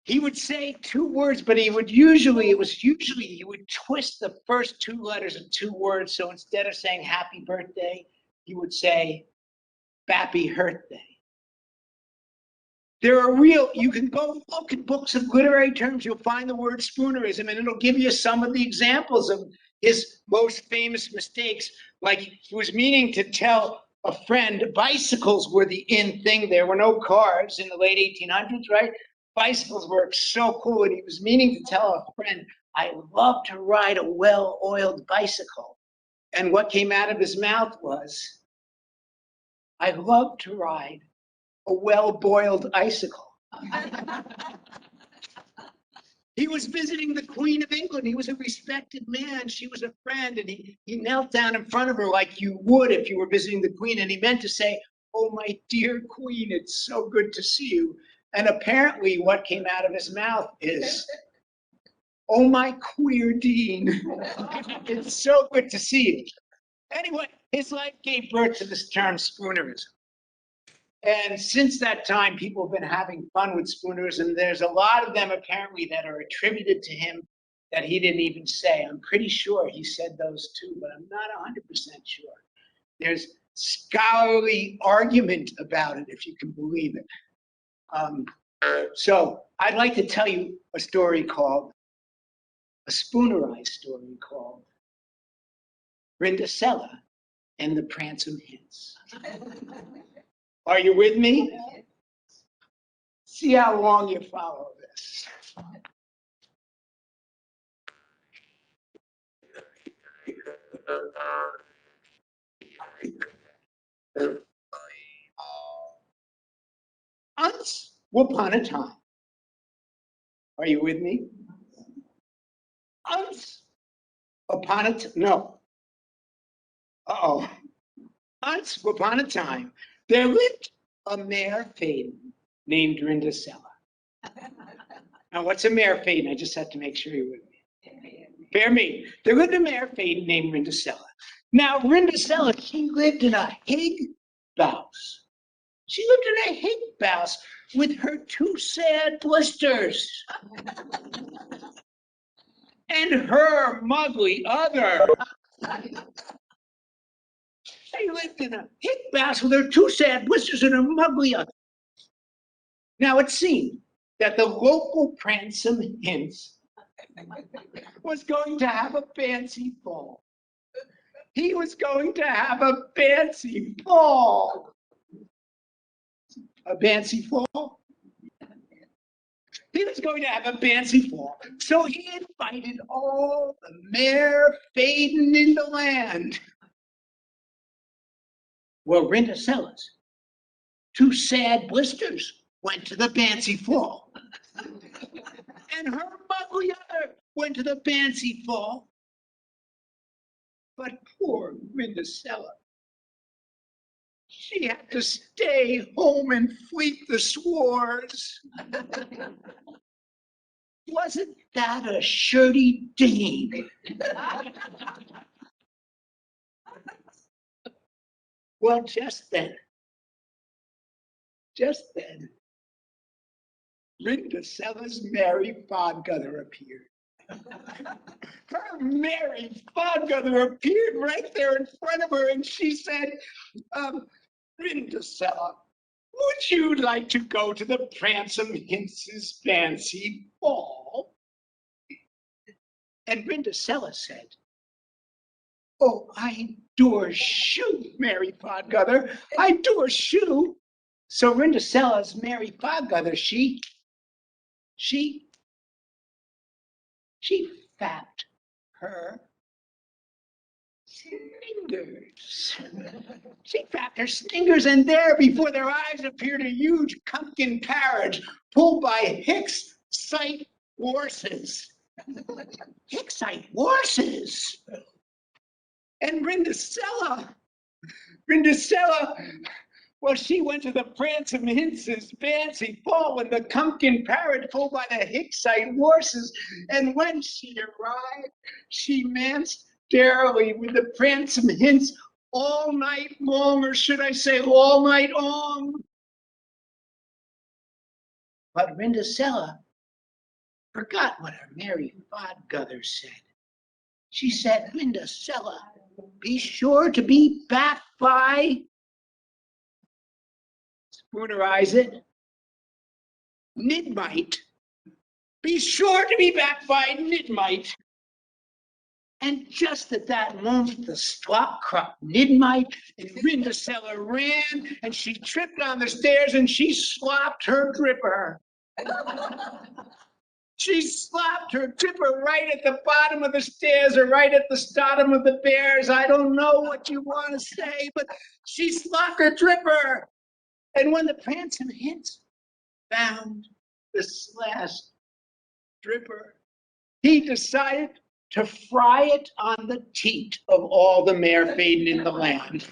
He would say 2 words, but he would usually he would twist the first 2 letters of 2 words. So instead of saying happy birthday, he would say bappy birthday. There are real, you can go look at books of literary terms, you'll find the word spoonerism, and it'll give you some of the examples of his most famous mistakes. Like he was meaning to tell a friend bicycles were the in thing. There were no cars in the late 1800s, right? Bicycles were so cool, and he was meaning to tell a friend, I love to ride a well-oiled bicycle. And what came out of his mouth was, I love to ride a well-boiled icicle. He was visiting the Queen of England. He was a respected man. She was a friend, and he knelt down in front of her like you would if you were visiting the Queen, and he meant to say, oh, my dear Queen, it's so good to see you. And apparently what came out of his mouth is, oh, my queer Dean, it's so good to see you. Anyway, his life gave birth to this term spoonerism. And since that time, people have been having fun with spoonerism. There's a lot of them apparently that are attributed to him that he didn't even say. I'm pretty sure he said those too, but I'm not 100% sure. There's scholarly argument about it, if you can believe it. So I'd like to tell you a story called, a spoonerized story called Rindasella and the Pransom Hints. Are you with me? See how long you follow this. Once upon a time. Are you with me? Once upon a time. No. Uh-oh. Once upon a time, there lived a mare maiden named Rindasella. Now, what's a mare maiden? I just have to make sure you're with me. Fair maiden. There lived a mare maiden named Rindasella. Now, Rindasella, she lived in a hig house. She lived in a hig house with her 2 sad blisters and her muggly other. She lived in a hig house with her 2 sad blisters and her muggly other. Now, it seemed that the local Pransom Hints was going to have a fancy ball. He was going to have a fancy ball. A fancy ball? He was going to have a fancy ball. So he invited all the mare maiden in the land. Well, Rindasella's 2 sad blisters went to the fancy ball. And her muggly other went to the fancy ball. But poor Rindasella, she had to stay home and fleet the swards. Wasn't that a shirty dame? Well, just then, Rindasella's merry godmother appeared. Her merry godmother appeared right there in front of her, and she said, Rindasella, would you like to go to the Pransom Hints' fancy ball? And Rindasella said, Oh, I adore shoe, Mary Podgother. I adore shoe. So Rindacella's Mary Podgother, she fapped her stingers. She fapped her stingers, and there before their eyes appeared a huge pumpkin carriage pulled by Hicksite horses. Hicksite horses! And Rindicella, well, she went to the Pransome Hince's fancy ball in the pumpkin carriage pulled by the Hicksite horses. And when she arrived, she manced dairily with the Pransome Hince all night long, or should I say all night long. But Rindicella forgot what her Mary Podgother said. She said, Rindicella, be sure to be back by, spoonerize it, midnight. Be sure to be back by midnight. And just at that moment, the slop crop midnight, and Rindicella ran, and she tripped on the stairs, and she slopped her dripper. She slopped her dripper right at the bottom of the stairs, or right at the bottom of the bears. I don't know what you want to say, but she slopped her dripper. And when the Pransome Hince found the slashed dripper, he decided to fry it on the teat of all the mare feeding in the land.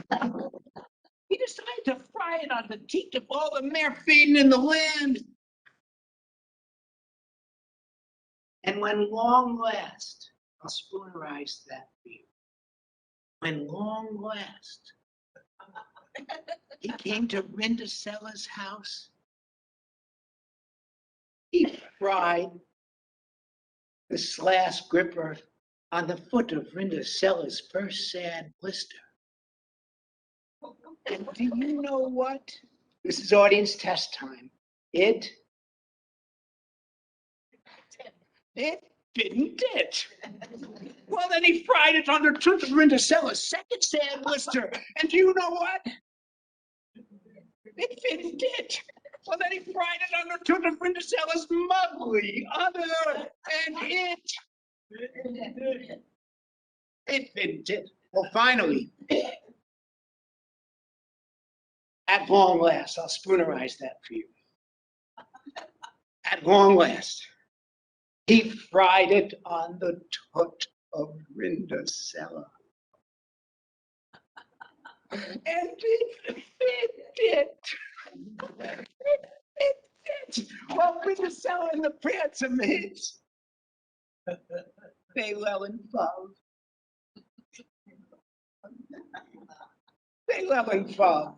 He decided to fry it on the teat of all the mare feeding in the land. And when long last, I'll spoonerize that for you. When long last, he came to Rindicella's house, he fried the slashed gripper on the foot of Rindicella's first sad blister. And do you know what? This is audience test time. It didn't it. Well, then he fried it on the tooth of Rindicella's second sad blister. And do you know what? It didn't it. Well, then he fried it on the tooth of Rindicella's muggly other, and it didn't it. Well, finally, at long last, I'll spoonerize that for you. At long last, he fried it on the toot of Rindicella. And it did. It did. Well, Rindicella and the Pransome Hince, they fell in love. They fell in love.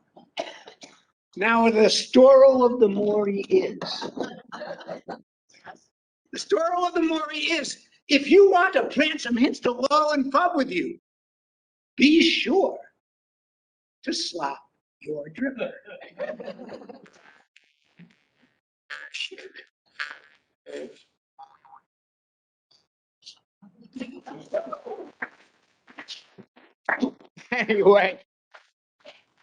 Now the story of the Maury is. The story of the Maury is, if you want a Pransome Hince to lull and pub with you, be sure to slop your dripper. Anyway,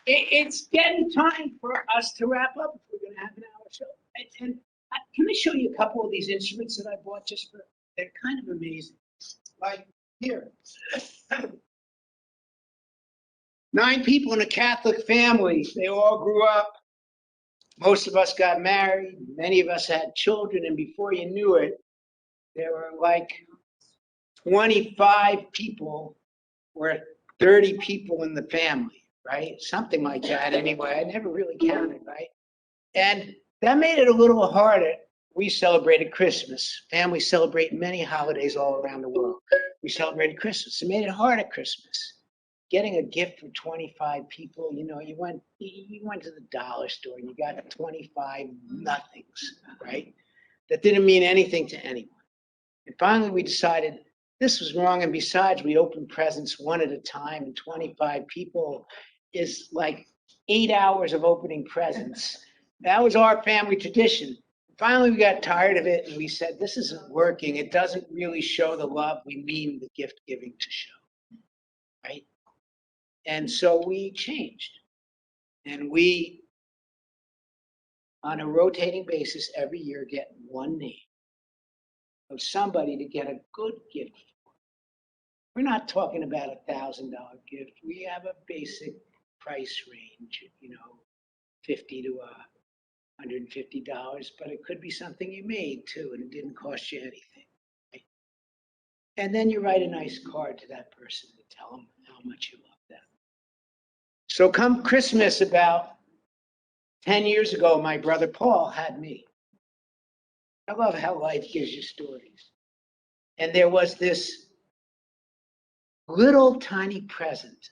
it's getting time for us to wrap up. We're going to have an hour show. And can I show you a couple of these instruments that I bought just for, they're kind of amazing. Like here. 9 people in a Catholic family. They all grew up. Most of us got married. Many of us had children. And before you knew it, there were like 25 people or 30 people in the family, right? Something like that anyway. I never really counted, right? And that made it a little harder. We celebrated Christmas. Families celebrate many holidays all around the world. We celebrated Christmas. It made it hard at Christmas. Getting a gift for 25 people, you know, you went to the dollar store and you got 25 nothings, right? That didn't mean anything to anyone. And finally we decided this was wrong. And besides, we opened presents one at a time, and 25 people is like 8 hours of opening presents. That was our family tradition. Finally, we got tired of it and we said, this isn't working. It doesn't really show the love we mean the gift giving to show, right? And so we changed. And we, on a rotating basis, every year get one name of somebody to get a good gift. We're not talking about $1,000 gift. We have a basic price range, you know, $50 to $150, but it could be something you made too, and it didn't cost you anything. Right? And then you write a nice card to that person to tell them how much you love them. So come Christmas, about 10 years ago, my brother Paul had me. I love how life gives you stories. And there was this little tiny present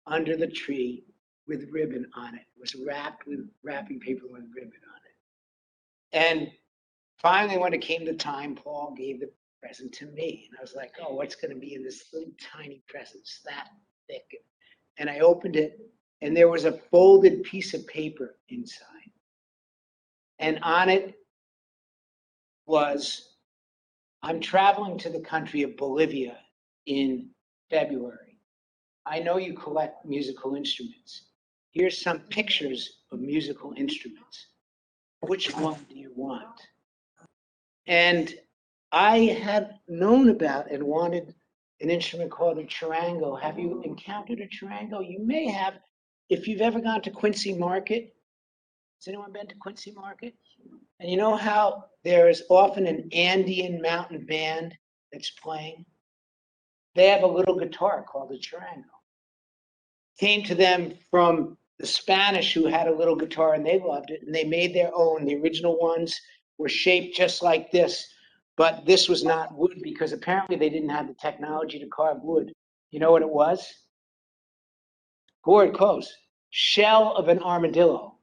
under the tree with ribbon on it. It was wrapped with wrapping paper with ribbon on it. And finally, when it came to time, Paul gave the present to me. And I was like, oh, what's going to be in this little tiny present? It's that thick. And I opened it, and there was a folded piece of paper inside. And on it was, I'm traveling to the country of Bolivia in February. I know you collect musical instruments. Here's some pictures of musical instruments. Which one do you want? And I had known about and wanted an instrument called a charango. Have you encountered a charango? You may have. If you've ever gone to Quincy Market, has anyone been to Quincy Market? And you know how there is often an Andean mountain band that's playing? They have a little guitar called a charango. Came to them from the Spanish, who had a little guitar and they loved it, and they made their own. The original ones were shaped just like this, but this was not wood because apparently they didn't have the technology to carve wood. You know what it was? Board close. Shell of an armadillo,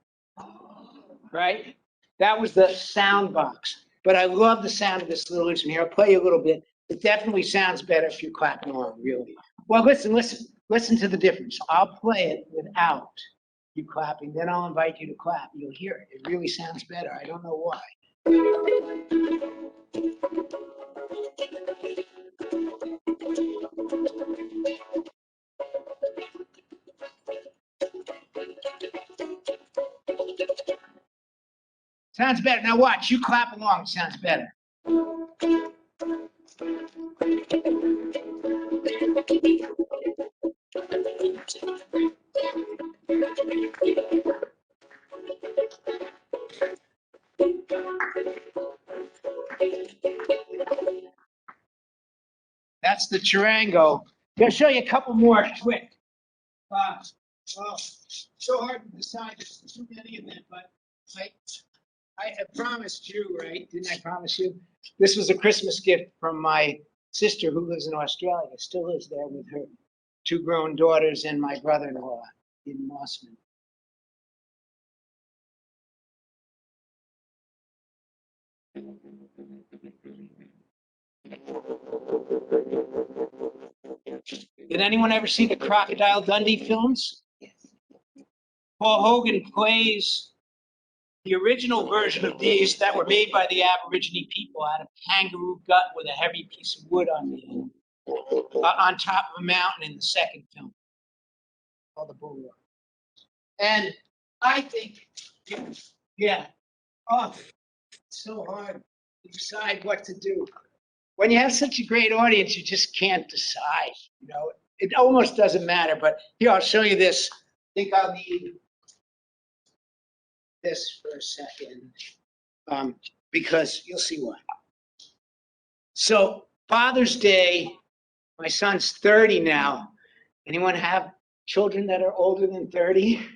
right? That was the sound box. But I love the sound of this little instrument here. I'll play you a little bit. It definitely sounds better if you're clapping along, really. Well, listen to the difference. I'll play it without you clapping, then I'll invite you to clap. You'll hear it. It really sounds better. I don't know why. Sounds better. Now watch, you clap along, it sounds better. That's the charango. I'll show you a couple more quick. So hard to decide. There's too many of them, but I promised you, right? Didn't I promise you? This was a Christmas gift from my sister who lives in Australia, still lives there with her 2 grown daughters and my brother-in-law in Mossman. Did anyone ever see the Crocodile Dundee films? Yes. Paul Hogan plays the original version of these that were made by the Aborigine people out of kangaroo gut with a heavy piece of wood on the end, on top of a mountain in the second film, called The Bull Roar. And I think, yeah, oh, it's so hard to decide what to do. When you have such a great audience, you just can't decide, you know. It almost doesn't matter, but here, I'll show you this. I think I'll need this for a second, because you'll see why. So Father's Day, my son's 30 now. Anyone have children that are older than 30?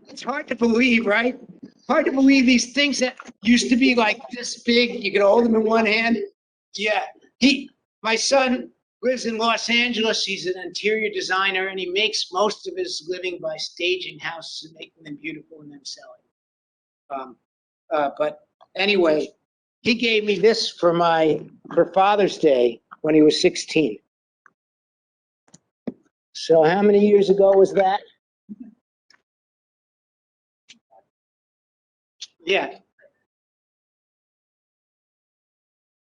It's hard to believe, right? Hard to believe these things that used to be like this big, you could hold them in one hand. Yeah, my son lives in Los Angeles. He's an interior designer, and he makes most of his living by staging houses and making them beautiful and then selling. But anyway, he gave me this for Father's Day when he was 16. So how many years ago was that? Yeah.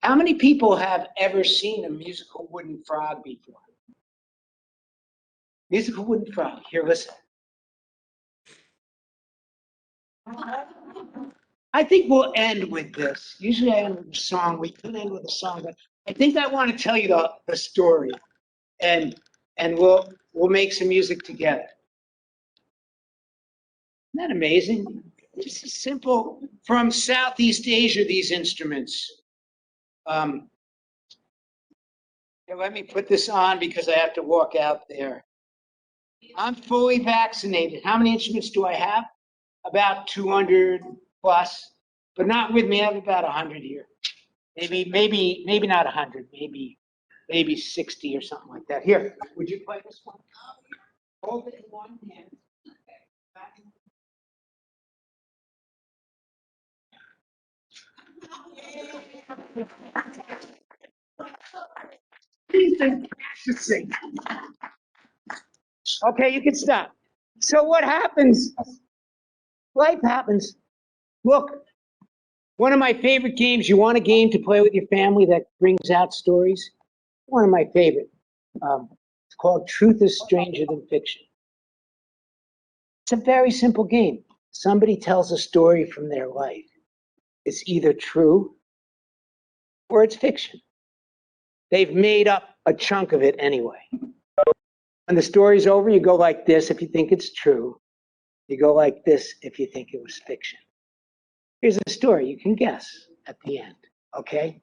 How many people have ever seen a musical wooden frog before? Musical wooden frog. Here, listen. I think we'll end with this. Usually I end with a song. We could end with a song, but I think I want to tell you the story, and we'll make some music together. Isn't that amazing? Just a simple, from Southeast Asia, these instruments. Here, let me put this on because I have to walk out there. I'm fully vaccinated. How many instruments do I have? About 200 plus, but not with me. I have about 100 here. Maybe not 100. Maybe 60 or something like that. Here, would you play this one? Hold it in one hand. Practicing. Okay, you can stop. So what happens? Life happens. Look, one of my favorite games. You want a game to play with your family that brings out stories? One of my favorite. It's called Truth is Stranger Than Fiction. It's a very simple game. Somebody tells a story from their life. It's either true or it's fiction. They've made up a chunk of it anyway. When the story's over, you go like this if you think it's true. You go like this if you think it was fiction. Here's a story. You can guess at the end, okay?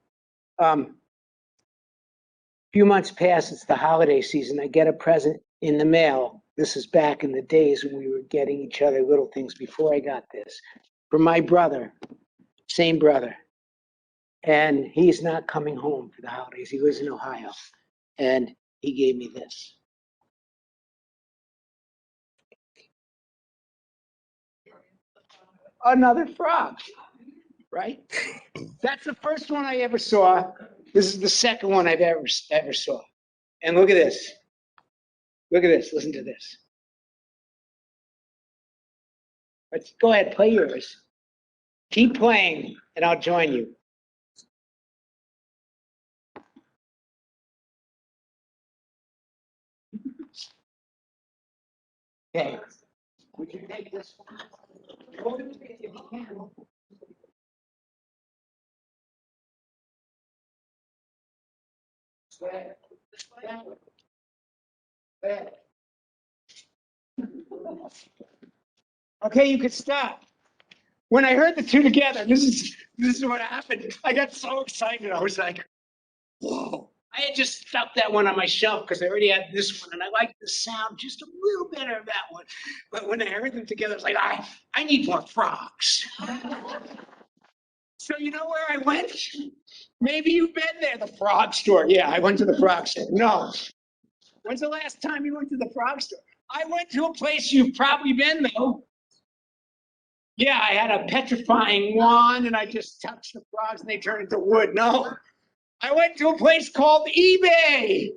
Few months pass, it's the holiday season. I get a present in the mail. This is back in the days when we were getting each other little things before I got this. From my brother, same brother. And he's not coming home for the holidays. He lives in Ohio. And he gave me this. Another frog, right? That's the first one I ever saw. This is the second one I've ever saw. And look at this. Look at this. Listen to this. Let's go ahead, play yours. Keep playing, and I'll join you. Okay. Would you take this one? Hold it if you can. Go ahead. Go ahead. Okay, you could stop. When I heard the two together, this is what happened. I got so excited. I was like, whoa. I had just stuck that one on my shelf because I already had this one, and I liked the sound just a little better of that one. But when I heard them together, I was like, I need more frogs. So you know where I went? Maybe you've been there, the frog store. Yeah, I went to the frog store. No. When's the last time you went to the frog store? I went to a place you've probably been, though. Yeah, I had a petrifying wand, and I just touched the frogs, and they turned into wood. No. I went to a place called eBay.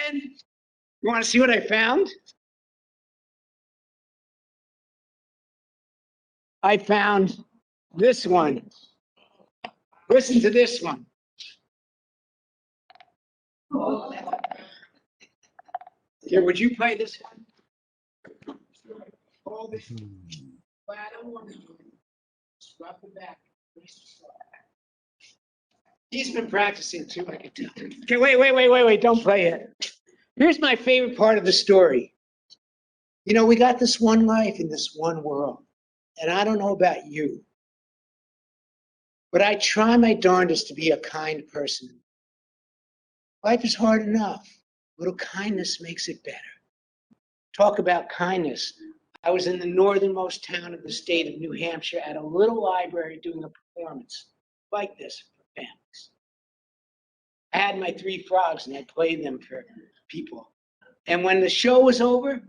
And you want to see what I found? I found this one. Listen to this one. Here, would you play this one? Hold it. Flat on one hand. Scrub the back. He's been practicing too, I can tell. Okay, wait. Don't play it. Here's my favorite part of the story. You know, we got this one life in this one world. And I don't know about you, but I try my darndest to be a kind person. Life is hard enough. A little kindness makes it better. Talk about kindness. I was in the northernmost town of the state of New Hampshire at a little library doing a performance like this for families. I had my 3 frogs and I played them for people. And when the show was over,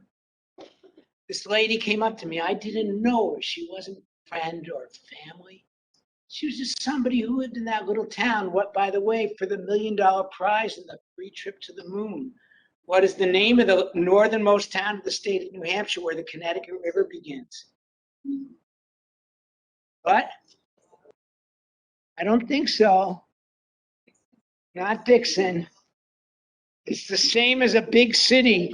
this lady came up to me. I didn't know her. She wasn't a friend or family. She was just somebody who lived in that little town. What, by the way, for the $1 million prize and the free trip to the moon. What is the name of the northernmost town of the state of New Hampshire where the Connecticut River begins? What? I don't think so. Not Dixon. It's the same as a big city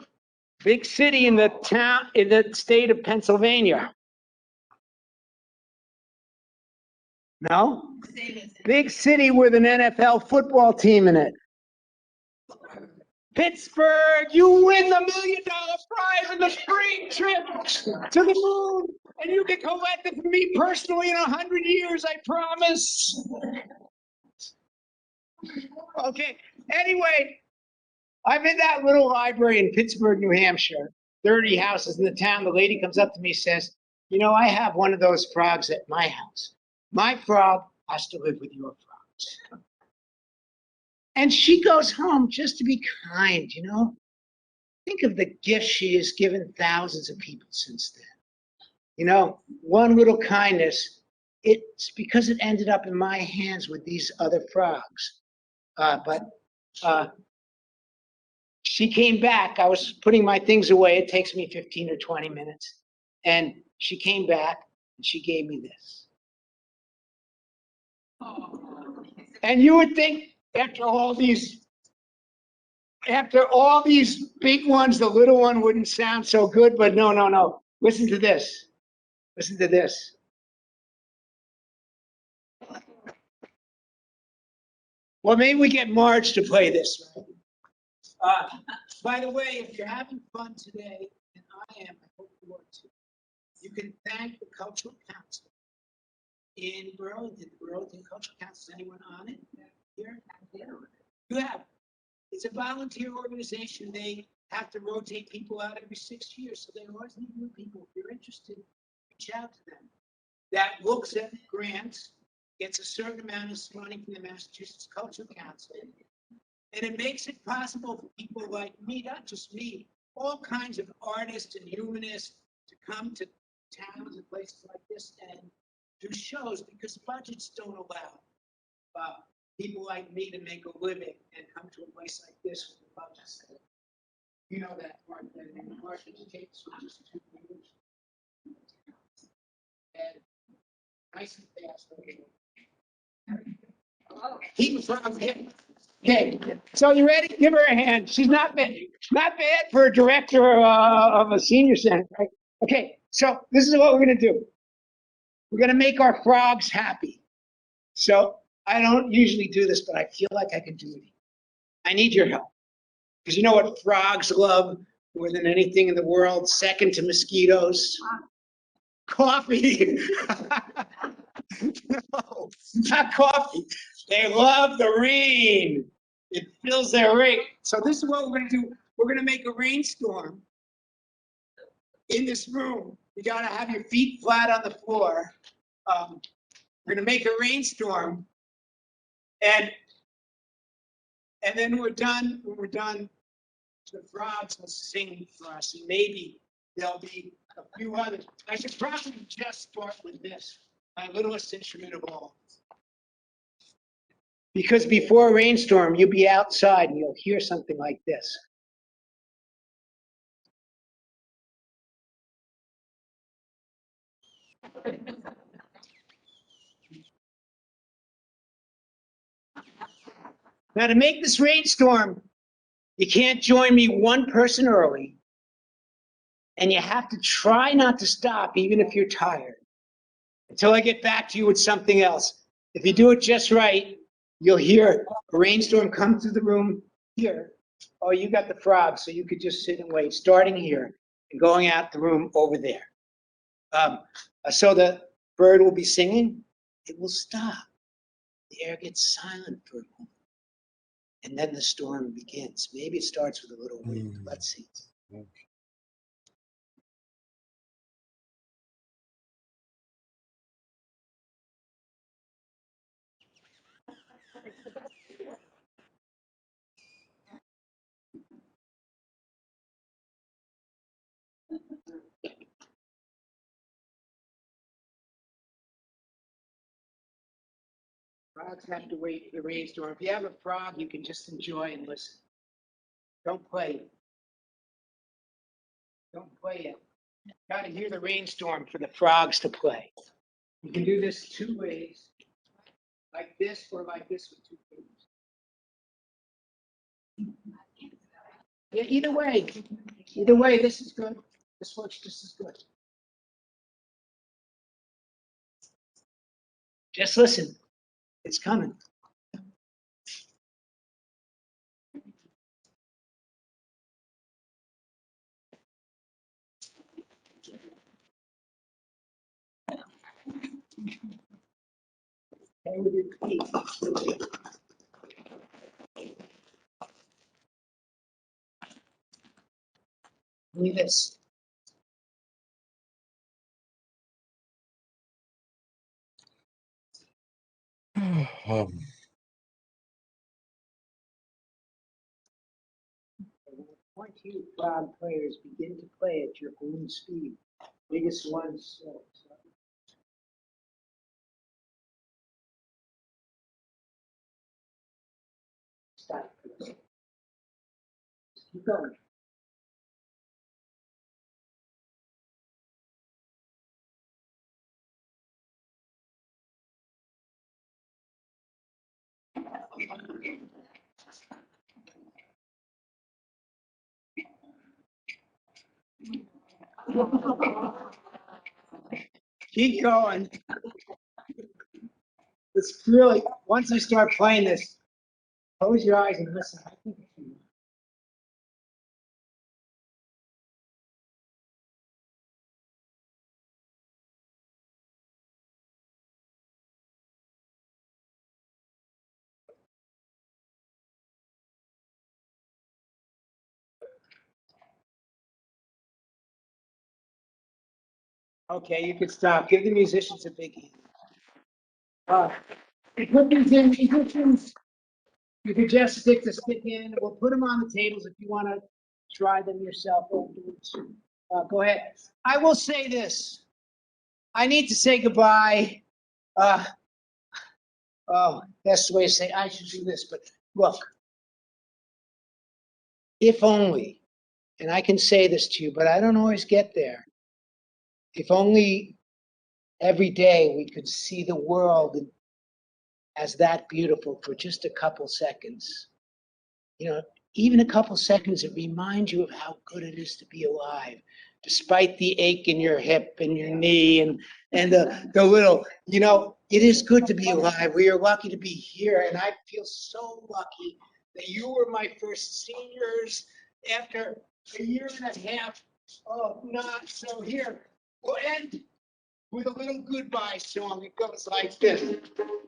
in the town, in the state of Pennsylvania. No? Same as- Big city with an NFL football team in it. Pittsburgh, you win the $1 million prize in the spring trip to the moon. And you can collect it from me personally in 100 years, I promise. Okay, anyway, I'm in that little library in Pittsburgh, New Hampshire, 30 houses in the town. The lady comes up to me and says, you know, I have one of those frogs at my house. My frog has to live with your frogs. And she goes home just to be kind, you know. Think of the gift she has given thousands of people since then. You know, one little kindness, it's because it ended up in my hands with these other frogs. But she came back. I was putting my things away. It takes me 15 or 20 minutes. And she came back and she gave me this. And you would think after all these big ones, the little one wouldn't sound so good, but no, no, no. Listen to this. Listen to this. Well, maybe we get Marge to play this. By the way, if you're having fun today, and I am, I hope you are too, you can thank the Cultural Council in Burlington. The Burlington Cultural Council, is anyone on it here? You have. It's a volunteer organization. They have to rotate people out every 6 years, so they always need new people. If you're interested, reach out to them. That looks at grants, gets a certain amount of money from the Massachusetts Cultural Council, and it makes it possible for people like me, not just me, all kinds of artists and humanists to come to towns and places like this and do shows, because budgets don't allow people like me to make a living and come to a place like this with the budgets. You know that part, and Marshall takes just 2 years. And nice and fast. Okay. Keep from him. Okay, so you ready? Give her a hand. She's not bad. Not bad for a director of a senior center, right? Okay, so this is what we're gonna do. We're gonna make our frogs happy. So I don't usually do this, but I feel like I can do it. I need your help. Because you know what frogs love more than anything in the world, second to mosquitoes? Coffee. No, not coffee. They love the rain. It fills their rain. So this is what we're gonna do. We're gonna make a rainstorm in this room. You gotta have your feet flat on the floor. We're gonna make a rainstorm, and then when we're done, the frogs will sing for us, and maybe there'll be a few others. I should probably just start with this, my littlest instrument of all. Because before a rainstorm, you'll be outside and you'll hear something like this. Now, to make this rainstorm, you can't join me one person early, and you have to try not to stop even if you're tired, until I get back to you with something else. If you do it just right, you'll hear a rainstorm come through the room here. Oh, you got the frog, so you could just sit and wait, starting here and going out the room over there. So the bird will be singing, it will stop. The air gets silent for a moment. And then the storm begins. Maybe it starts with a little wind. Let's see. Frogs have to wait for the rainstorm. If you have a frog, you can just enjoy and listen. Don't play. Don't play it. Got to hear the rainstorm for the frogs to play. You can do this 2 ways, like this or like this with 2 fingers. Yeah, either way, this is good. This works just as good. Just listen, it's coming. Okay, with your feet. Leave this. Point you cloud players begin to play at your own speed. Biggest ones. Stop. Keep going. Keep going. It's really, once I start playing this, close your eyes and listen. I think it's you. Okay, you can stop. Give the musicians a biggie. Put these in, musicians. You could just stick the stick in. We'll put them on the tables if you want to try them yourself afterwards. Go ahead. I will say this. I need to say goodbye. Oh, that's the way to say I should do this, but look, if only, and I can say this to you, but I don't always get there. If only every day we could see the world as that beautiful for just a couple seconds. You know, even a couple seconds, it reminds you of how good it is to be alive, despite the ache in your hip and your knee and the little, you know, it is good to be alive. We are lucky to be here, and I feel so lucky that you were my first seniors after a year and a half of not. So here, we'll end with a little goodbye song. It goes like this.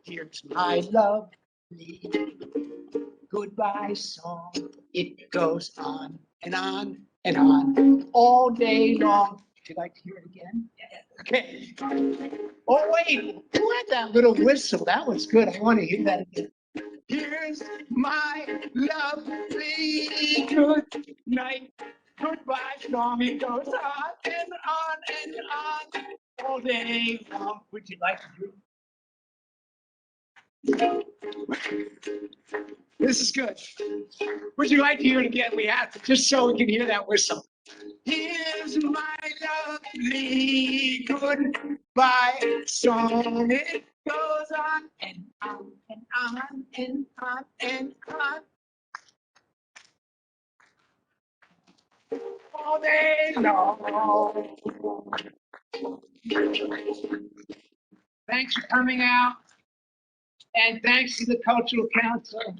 Here's my lovely goodbye song. It goes on and on and on all day long. Would you like to hear it again? Okay. Oh, wait. Who had that little whistle? That was good. I want to hear that again. Here's my lovely good night. Goodbye song. It goes on and on and on all day long. Would you like to hear it? This is good. Would you like to hear it again? We have to, just so we can hear that whistle. Here's my lovely goodbye song. It goes on and on and on and on and on. All day long. Thanks for coming out. And thanks to the Cultural Council.